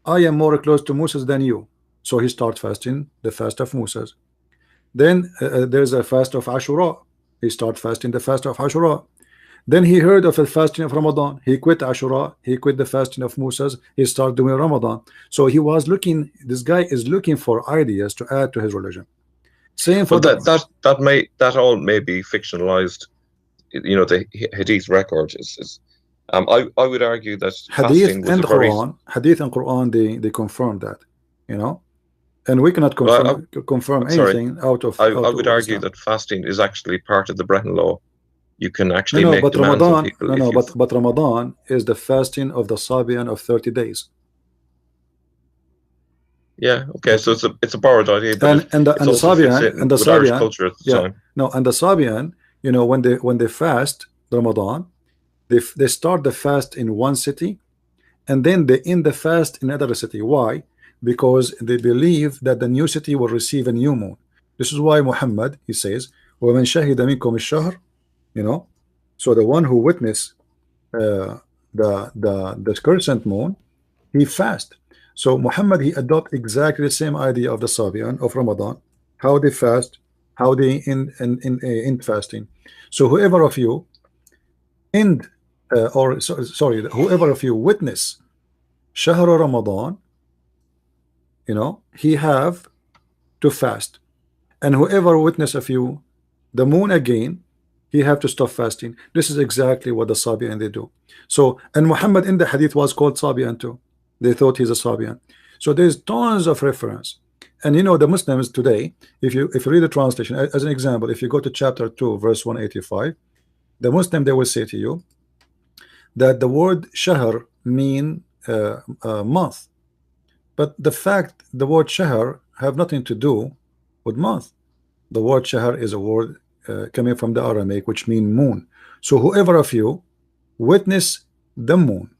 I am more close to Moses than you. So he starts fasting the fast of Moses. Then there's a fast of Ashura. He starts fasting the fast of Ashura. Then he heard of the fasting of Ramadan. He quit Ashura. He quit the fasting of Moses. He started doing Ramadan. So he was looking. This guy is looking for ideas to add to his religion. Same for But that all may be fictionalized. You know, the Hadith record is I would argue that fasting Hadith was and a very Quran. Hadith and Quran. They confirm that. You know, and we cannot well, confirm sorry. anything out of I would argue Islam. that fasting is actually part of the Breton law. You can actually No, make but demands on Ramadan. people. No, if no, you but Ramadan is the fasting of the Sabian of 30 days. yeah, okay, so it's a borrowed idea, but And it's also fits Sabian in with Irish culture at the yeah, time. no, and the Sabian, you know, when they fast Ramadan, they start the fast in one city, and then they end the fast in another city. Why? Because they believe that the new city will receive a new moon. This is why Muhammad, he says, وَمَنْ شَهِدَ مِنْكُمُ الشَّهْرَ, you know, so the one who witnessed the crescent moon, he fast. So Muhammad, he adopt exactly the same idea of the Sabian of Ramadan, how they fast, how they end fasting. So whoever of you end sorry, whoever of you witness Shahr Ramadan, you know, he have to fast, and whoever witness of you the moon again, he have to stop fasting. This is exactly what the Sabian they do. So, and Muhammad in the hadith was called Sabian too. They thought he's a Sabian. So there's tons of reference. And you know, the Muslims today, if you read the translation, as an example, if you go to chapter 2 verse 185, the Muslim, they will say to you that the word shahr mean month, but the fact the word shahr have nothing to do with month. The word shahr is a word coming from the Aramaic, which mean moon. So whoever of you witness the moon,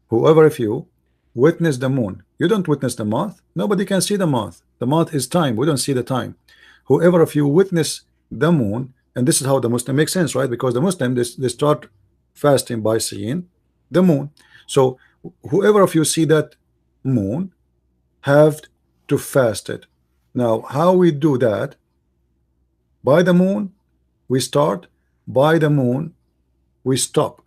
whoever of you witness the moon, you don't witness the month. Nobody can see the month. The month is time. We don't see the time. Whoever of you witness the moon, and this is how the Muslim makes sense, right? Because the Muslim, they start fasting by seeing the moon. So whoever of you see that moon have to fast it. Now, how we do that? By the moon, we start. By the moon, we stop.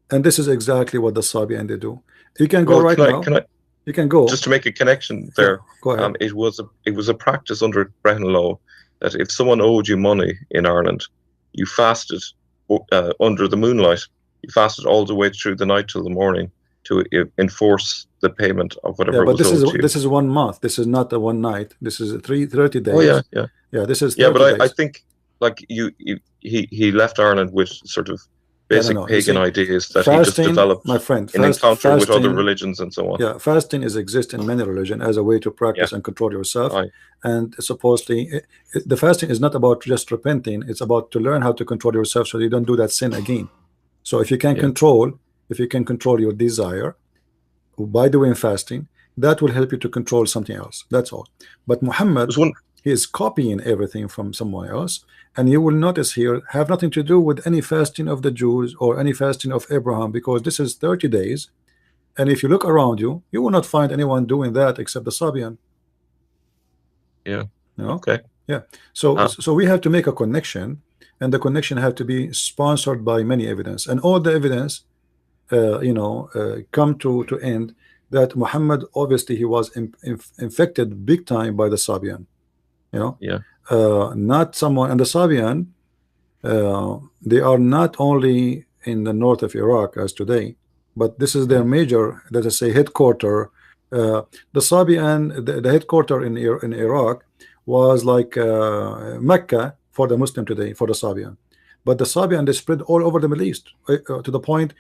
And this is exactly what the Sabian they do. You can go right now. Can I You can go. just to make a connection there? Yeah, go ahead. It was a practice under Breton law that if someone owed you money in Ireland, you fasted under the moonlight. You fasted all the way through the night till the morning to enforce the payment of whatever but was owed to you. this is 1 month. This is not a one night. This is 30 days. Oh yeah. Yeah, this is 30 yeah, but days. I think like he left Ireland with sort of basic pagan ideas that he just developed, my friend, in encounter with other religions and so on. Yeah, fasting is exist in many religions as a way to practice and control yourself. Right. And supposedly, the fasting is not about just repenting; it's about to learn how to control yourself so you don't do that sin again. So if you can control your desire by doing fasting, that will help you to control something else. That's all. But Muhammad, he is copying everything from someone else, and you will notice here have nothing to do with any fasting of the Jews or any fasting of Abraham, because this is 30 days, and if you look around you, you will not find anyone doing that except the Sabian. Yeah. You know? Okay. Yeah. So we have to make a connection, and the connection have to be sponsored by many evidence, and all the evidence come to end that Muhammad, obviously he was infected big time by the Sabian. Not someone, and the Sabian, they are not only in the north of Iraq as today, but this is their major, let us say, headquarter. The Sabian, the headquarter in Iraq was like Mecca for the Muslim today, for the Sabian. But the Sabian, they spread all over the Middle East to the point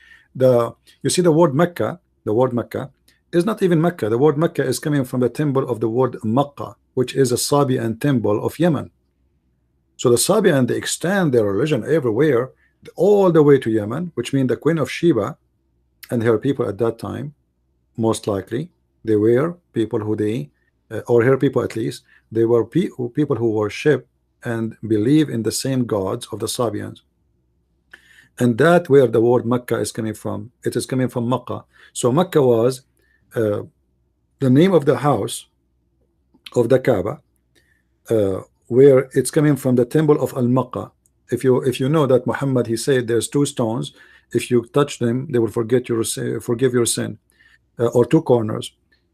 you see the word Mecca. The word Mecca is not even Mecca. The word Mecca is coming from the temple of the word Makkah, which is a Sabian temple of Yemen. So the Sabian, they extend their religion everywhere, all the way to Yemen, which means the Queen of Sheba and her people at that time, most likely, they were people who or her people at least, they were people who worship and believe in the same gods of the Sabians. and that where the word Mecca is coming from. It is coming from Makkah. So Mecca was uh, the name of the house of the Kaaba, where it's coming from the temple of Al-Makkah. If you know that Muhammad, he said there's two stones, if you touch them they will forgive your sin, or two corners.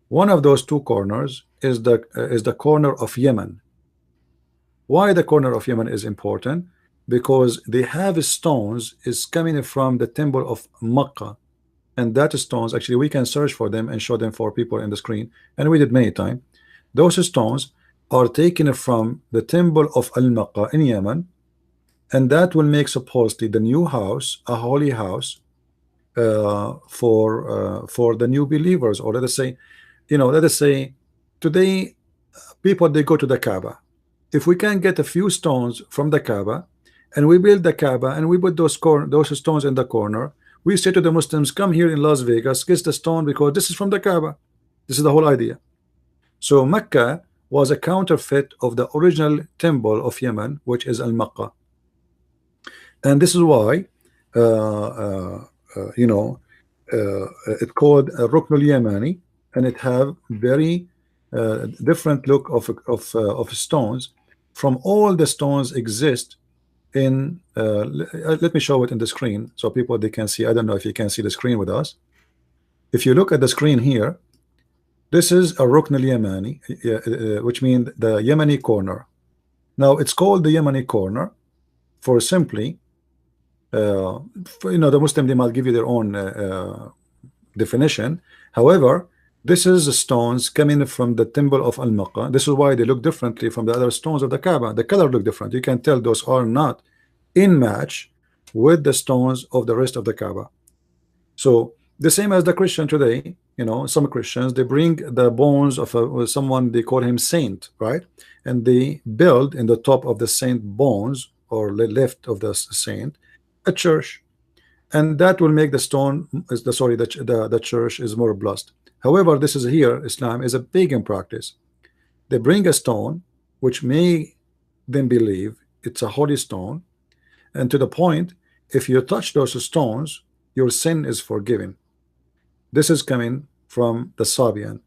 One of those two corners is the corner of Yemen. Why the corner of Yemen is important? Because they have stones is coming from the temple of Makkah, and that stones actually we can search for them and show them for people in the screen, and we did many times. Those stones are taken from the temple of Al-Makkah in Yemen, and that will make supposedly the new house a holy house for the new believers. Or let us say, let us say today people they go to the Kaaba. If we can get a few stones from the Kaaba and we build the Kaaba and we put those stones in the corner, we say to the Muslims, come here in Las Vegas, kiss the stone because this is from the Kaaba. This is the whole idea. So Mecca was a counterfeit of the original temple of Yemen, which is Al-Makkah. And this is why it's called Rukn al-Yamani, and it have very different look of stones. From all the stones exist in let me show it in the screen so people they can see. I don't know if you can see the screen with us. If you look at the screen here, this is a Rukn al-Yamani, which means the Yemeni corner. Now it's called the Yemeni corner for simply the Muslim, they might give you their own definition. However, this is the stones coming from the temple of Al-Makkah. This is why they look differently from the other stones of the Kaaba. The color look different. You can tell those are not in match with the stones of the rest of the Kaaba. So the same as the Christian today, some Christians they bring the bones of someone, they call him saint, right? And they build in the top of the saint bones or left of the saint a church, and that will make the stone is the church is more blessed. However, this is here Islam is a pagan practice. They bring a stone which may then believe it's a holy stone, and to the point if you touch those stones your sin is forgiven. This is coming from the Sabian.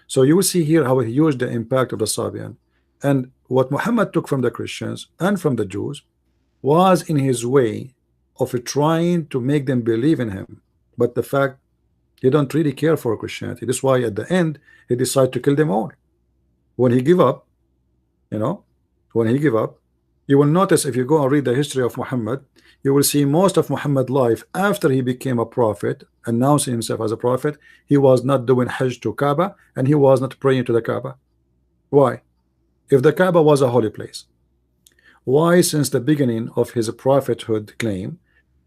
So you will see here how huge the impact of the Sabian, and what Muhammad took from the Christians and from the Jews was in his way of trying to make them believe in him, but the fact he don't really care for Christianity. That's why at the end he decided to kill them all. When he give up, when he give up, you will notice if you go and read the history of Muhammad, you will see most of Muhammad's life after he became a prophet, announcing himself as a prophet, he was not doing Hajj to Kaaba and he was not praying to the Kaaba. Why? If the Kaaba was a holy place, why since the beginning of his prophethood claim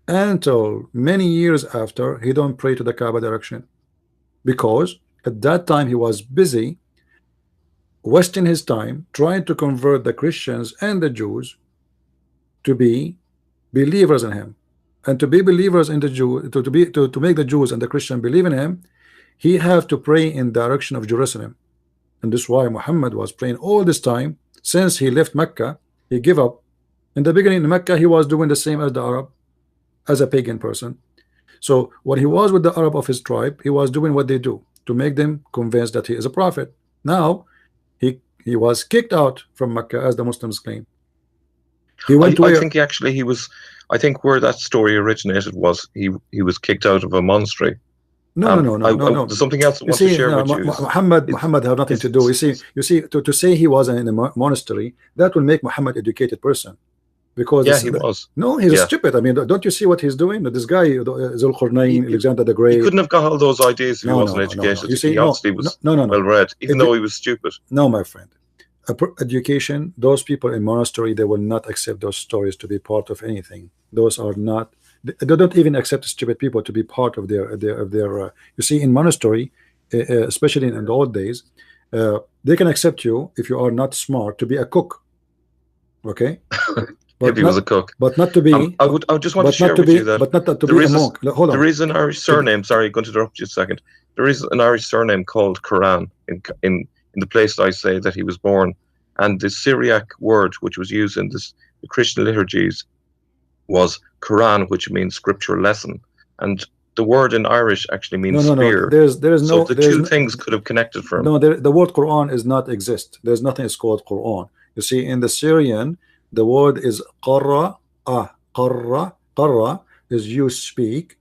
until many years after he don't pray to the Kaaba direction? Because at that time he was busy wasting his time trying to convert the Christians and the Jews to be believers in him, and to be believers in the Jew to make the Jews and the Christian believe in him, he have to pray in the direction of Jerusalem. And this is why Muhammad was praying all this time since he left Mecca. He gave up. In the beginning in Mecca he was doing the same as the Arab, as a pagan person. So when he was with the Arab of his tribe, he was doing what they do to make them convinced that he is a prophet. Now he was kicked out from Mecca, as the Muslims claim. He went to I think actually he was. I think where that story originated was he was kicked out of a monastery. No. There's something else I want to share with you. Muhammad have nothing to do. You see, to say he was in a monastery, that will make Muhammad educated person. Because yeah, he was. No, he's stupid. I mean, don't you see what he's doing? This guy, Zulqarnain, Alexander the Great. He couldn't have got all those ideas if he wasn't educated. You see, he obviously was well read, even though he was stupid. No, my friend. Education, those people in monastery, they will not accept those stories to be part of anything. Those are not. They don't even accept stupid people to be part of their. You see, in monastery, especially in the old days, they can accept you if you are not smart to be a cook. Okay. But if he was a cook, but not to be. I just want to share with you that but not to be a monk. Hold on. There is an Irish surname. Sorry, I'm going to interrupt you a second. There is an Irish surname called Quran in the place that I say that he was born, and the Syriac word which was used in the Christian liturgies was Quran, which means scripture lesson, and the word in Irish actually No, means no, no. spear. There's So no the there's two no, things could have connected for him. no the word Quran is not exist. There's nothing is called Quran. You see, in the Syrian, the word is qarra. Qarra is you speak,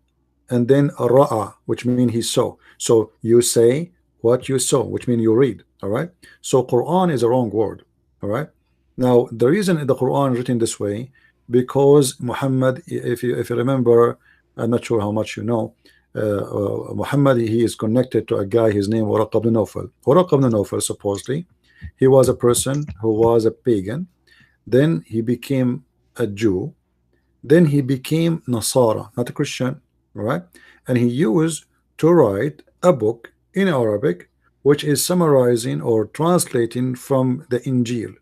and then ra'a, which means he saw. So you say what you saw, which means you read. All right. So Quran is a wrong word. All right. Now the reason the Quran written this way, because Muhammad, if you remember, I'm not sure how much you know. Muhammad, he is connected to a guy. His name Waraq ibn Nawfal. Waraq ibn Nawfal, supposedly, he was a person who was a pagan. Then he became a Jew. Then he became Nasara, not a Christian, right? And he used to write a book in Arabic, which is summarizing or translating from the Injil.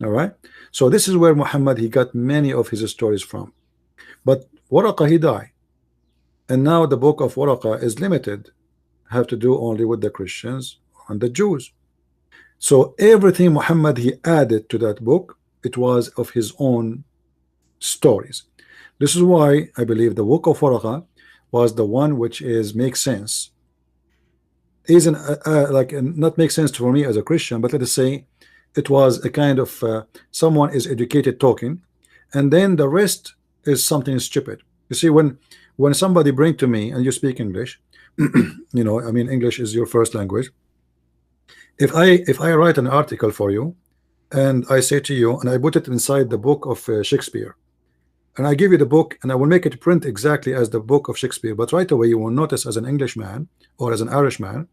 All right. So this is where Muhammad he got many of his stories from. But Waraqa he died, and now the book of Waraqa is limited, have to do only with the Christians and the Jews. So everything Muhammad he added to that book, it was of his own stories. This is why I believe the book of Waraqa was the one which is makes sense. Isn't like not make sense for me as a Christian, but let us say it was a kind of someone is educated talking, and then the rest is something stupid. You see, when somebody bring to me and you speak English, you know, I mean, English is your first language. If I write an article for you, and I say to you, and I put it inside the book of Shakespeare, and I give you the book, and I will make it print exactly as the book of Shakespeare, but right away you will notice as an Englishman or as an Irishman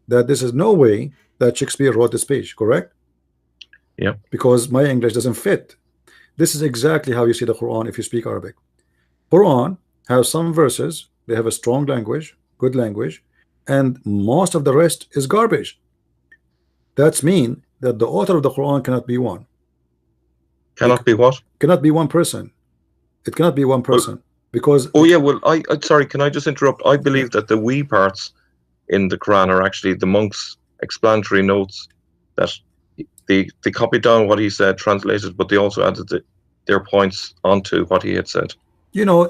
that this is no way that Shakespeare wrote this page, correct? Yeah. Because my English doesn't fit. This is exactly how you see the Quran if you speak Arabic. Quran has some verses, they have a strong language, good language, and most of the rest is garbage. That's mean that the author of the Quran cannot be one. Cannot be what? Cannot be one person. It cannot be one Well, person because oh yeah, well, I sorry, can I just interrupt? I believe that the we parts in the Quran are actually the monks' explanatory notes that they copied down what he said, translated, but they also added their points onto what he had said. you know,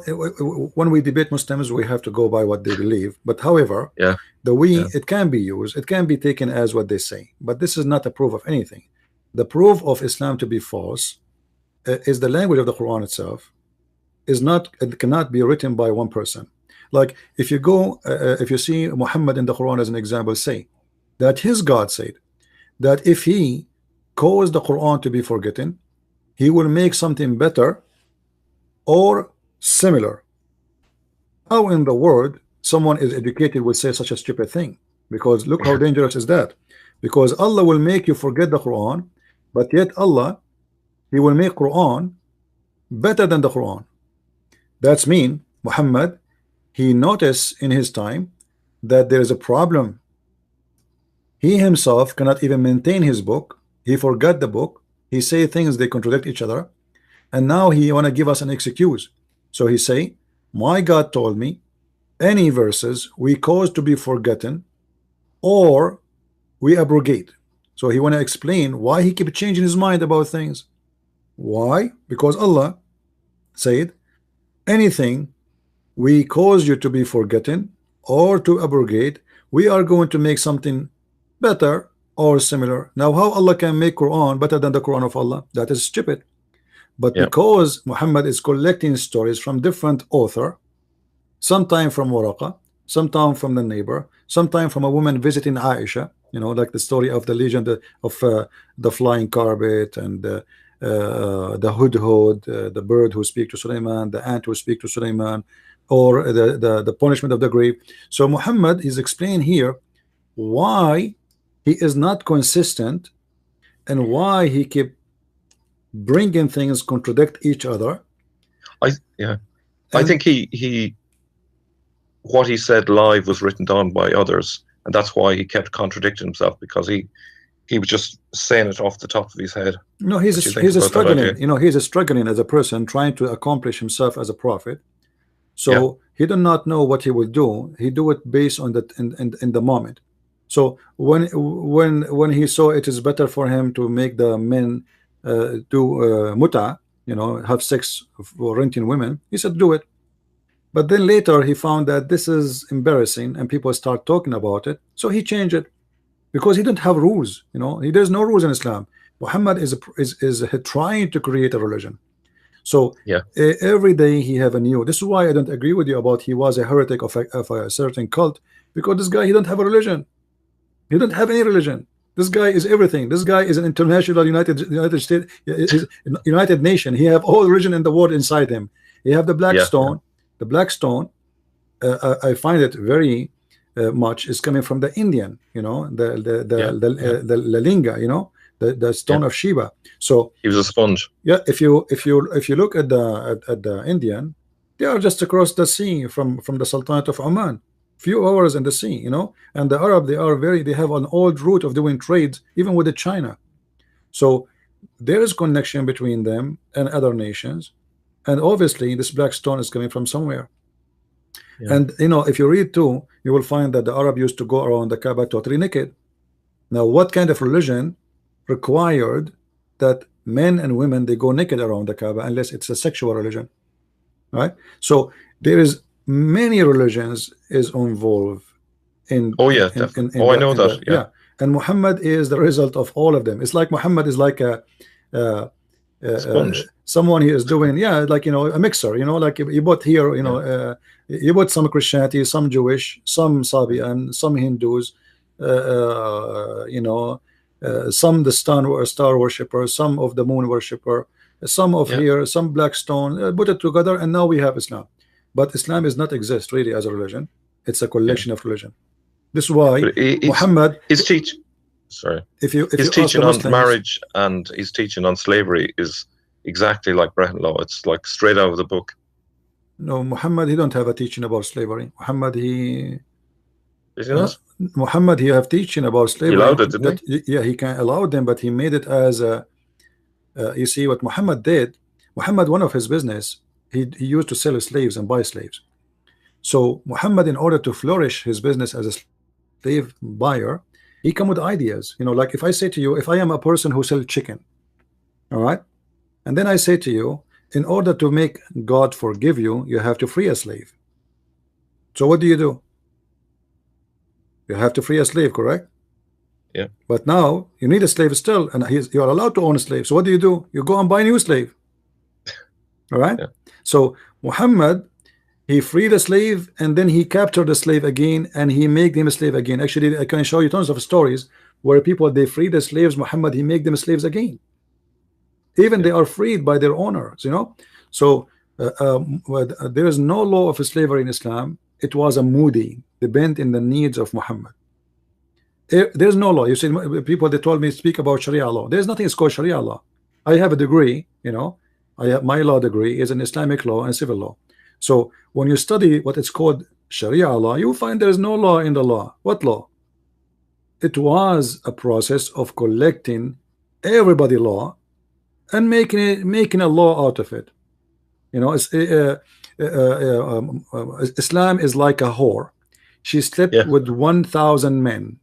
when we debate Muslims, we have to go by what they believe. But however, Yeah. the we, Yeah. it can be used, it can be taken as what they say. But this is not a proof of anything. The proof of Islam to be false is the language of the Quran itself. Is not, it cannot be written by one person. Like if you go, if you see Muhammad in the Quran as an example, say that his God said that if he caused the Quran to be forgotten, he will make something better or similar. How in the world someone is educated will say such a stupid thing? Because look how dangerous is that. Because Allah will make you forget the Quran, but yet Allah, he will make Quran better than the Quran. That's mean Muhammad, he noticed in his time that there is a problem. He himself cannot even maintain his book. He forgot the book. He say things they contradict each other, and now he want to give us an excuse. So he say, my God told me any verses we cause to be forgotten or we abrogate. So he want to explain why he keep changing his mind about things. Why? Because Allah said anything we cause you to be forgotten or to abrogate, we are going to make something better or similar. Now how Allah can make Quran better than the Quran of Allah? That is stupid. But Yeah. because Muhammad is collecting stories from different author, sometime from Waraqa, sometime from the neighbor, sometime from a woman visiting Aisha, you know, like the story of the legend of the flying carpet and the hudhud, the bird who speak to Sulaiman, the ant who speak to Sulaiman, or the punishment of the grave. So Muhammad is explaining here why he is not consistent and why he keep bringing things contradict each other. I And think he what he said live was written down by others, and that's why he kept contradicting himself, because he was just saying it off the top of his head. no, What do you think he's a about that struggling. idea? You know, he's a struggling as a person trying to accomplish himself as a prophet. So Yeah. he did not know what he will do. He do it based on that in the moment. So when he saw it is better for him to make the men do muta, have sex for renting women. He said do it. But then later he found that this is embarrassing and people start talking about it, so he changed it because he didn't have rules. There's no rules in Islam. Muhammad is trying to create a religion. So Yeah. every day he have a new. This is why I don't agree with you about he was a heretic of a certain cult, because this guy, he don't have a religion. He don't have any religion. This guy is everything. This guy is an international United States, United Nation. He have all religion in the world inside him. He have the black Yeah. stone. The black stone, I find it very much is coming from the Indian. The Lalinga. The stone of Shiva. So he was a sponge. yeah, if you look at the Indian, they are just across the sea from the Sultanate of Oman, few hours in the sea, and the Arab, they have an old route of doing trades even with the China. So there is connection between them and other nations, and obviously this black stone is coming from somewhere. Yeah. And if you read too, you will find that the Arab used to go around the Kaaba totally naked. Now what kind of religion required that men and women they go naked around the Kaaba unless it's a sexual religion, right? So there is many religions is involved in. Oh yeah, I know that. Yeah. And Muhammad is the result of all of them. It's like Muhammad is like a sponge. Someone he is doing, like a mixer, like you bought here, you bought some Christianity, some Jewish, some Sabian, some Hindus, some the star worshipper, some of the moon worshipper, some of here, some black stone, put it together, and now we have Islam. But Islam does not exist really as a religion. It's a collection of religion. This is why Muhammad his teaching his teaching on marriage and his teaching on slavery is exactly like Brehon law. It's like straight out of the book. No, Muhammad, he don't have a teaching about slavery. Muhammad, he Muhammad, he have teaching about slavery. He allowed it, didn't he? Yeah, he can allow them, but he made it as a. You see what Muhammad did. Muhammad, one of his business, he used to sell slaves and buy slaves. So Muhammad, in order to flourish his business as a slave buyer, he come with ideas. Like if I say to you, if I am a person who sells chicken, all right, and then I say to you, in order to make God forgive you, you have to free a slave. So what do? You have to free a slave, correct? Yeah. But now you need a slave still, and you are allowed to own a slave. So what do? You go and buy a new slave. All right. Yeah. So Muhammad, he freed a slave, and then he captured the slave again, and he made him a slave again. Actually, I can show you tons of stories where people they free the slaves. Muhammad, he make them slaves again. Even they are freed by their owners. So there is no law of slavery in Islam. It was a moody, depend in the needs of Muhammad. There's no law. You see, people they told me speak about Sharia law. There's nothing called Sharia law. I have a degree. I have my law degree is in Islamic law and civil law. So when you study what it's called Sharia law, you find there is no law in the law. What law? It was a process of collecting everybody law and making a law out of it. Islam is like a whore. She slept with 1,000 men,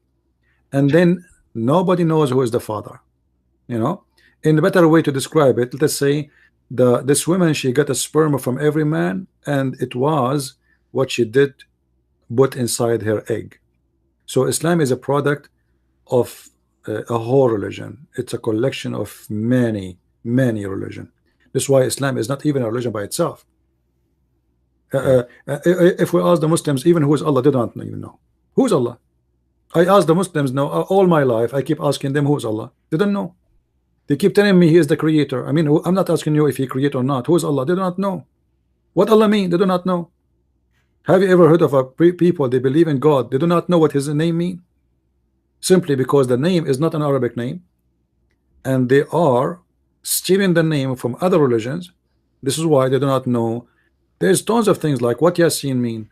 and then nobody knows who is the father. In a better way to describe it, let's say this woman, she got a sperm from every man, and it was what she did put inside her egg. So Islam is a product of a whole religion. It's a collection of many religion. That's why Islam is not even a religion by itself. If we ask the Muslims even who is Allah, they don't even know who's Allah. I ask the Muslims now all my life. I keep asking them who's Allah. They don't know. They keep telling me he is the creator. I mean, I'm not asking you if he created or not. Who is Allah? They do not know. What Allah mean? They do not know. Have you ever heard of a people they believe in God? They do not know what his name mean, simply because the name is not an Arabic name, and they are stealing the name from other religions. This is why they do not know. There's tons of things like what Yasin mean,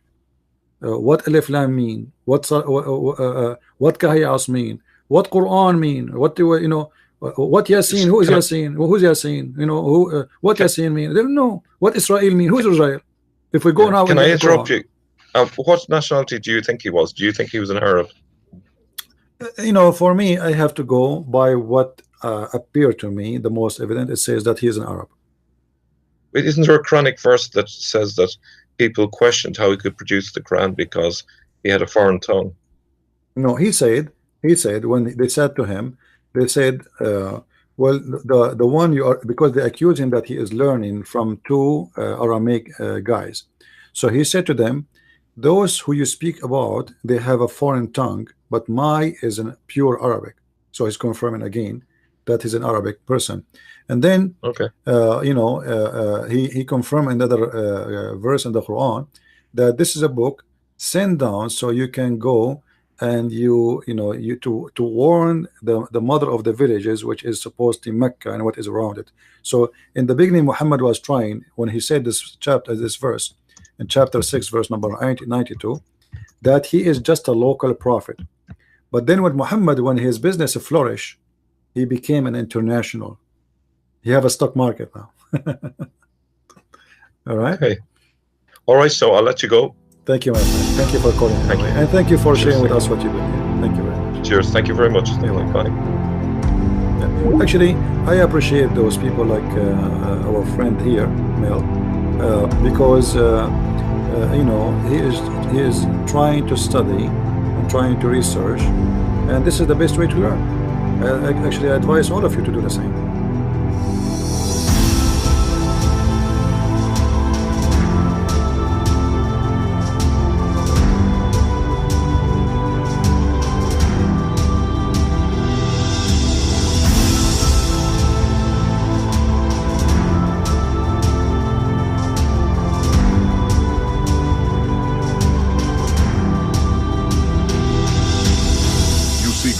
what Alif Lam mean, what Kahiyas mean, what Quran mean, what what Yasin, who is Yasin, who's Yasin, what Yasin mean. They don't know what Israel mean. Who's Israel? If we go now, can I interrupt you? What nationality do you think he was? Do you think he was an Arab? For me, I have to go by what appeared to me the most evident. It says that he is an Arab. Isn't there a Quranic verse that says that people questioned how he could produce the Quran because he had a foreign tongue? No, he said when they said to him, they said, well, the one you are, because they accuse him that he is learning from two Aramaic guys. So he said to them, those who you speak about, they have a foreign tongue, but my is in pure Arabic. So he's confirming again that he's an Arabic person. And then, Okay. he confirmed another verse in the Quran that this is a book sent down so you can go and you to warn the mother of the villages, which is supposed to be Mecca and what is around it. So in the beginning, Muhammad was trying, when he said this verse in chapter 6 verse number 92, that he is just a local prophet. But then with Muhammad, when his business flourished, he became an international. He have a stock market now. All right. Okay. All right. So I'll let you go. Thank you, my friend. Thank you for calling. Thank you. And thank you for Cheers. sharing with us what you do here. Thank you very much. Cheers. Thank you very much. Bye. Yeah. Actually, I appreciate those people like our friend here, Mel, because he is trying to study and trying to research, and this is the best way to learn. Actually, I advise all of you to do the same.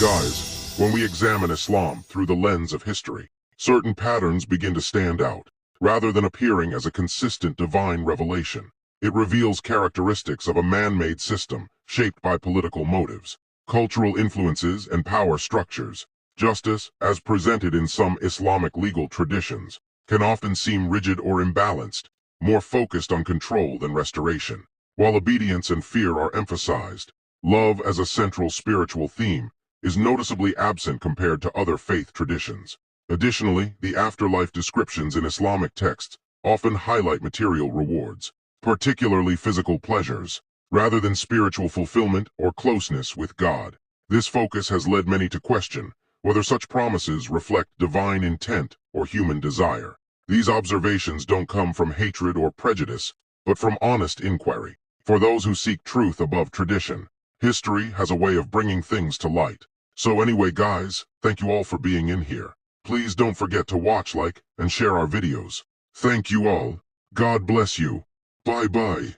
Guys, when we examine Islam through the lens of history, certain patterns begin to stand out. Rather than appearing as a consistent divine revelation, it reveals characteristics of a man-made system shaped by political motives, cultural influences, and power structures. Justice, as presented in some Islamic legal traditions, can often seem rigid or imbalanced, more focused on control than restoration. While obedience and fear are emphasized, love as a central spiritual theme is noticeably absent compared to other faith traditions. Additionally, the afterlife descriptions in Islamic texts often highlight material rewards, particularly physical pleasures, rather than spiritual fulfillment or closeness with God. This focus has led many to question whether such promises reflect divine intent or human desire. These observations don't come from hatred or prejudice, but from honest inquiry. For those who seek truth above tradition, history has a way of bringing things to light. So anyway, guys, thank you all for being in here. Please don't forget to watch, like, and share our videos. Thank you all. God bless you. Bye-bye.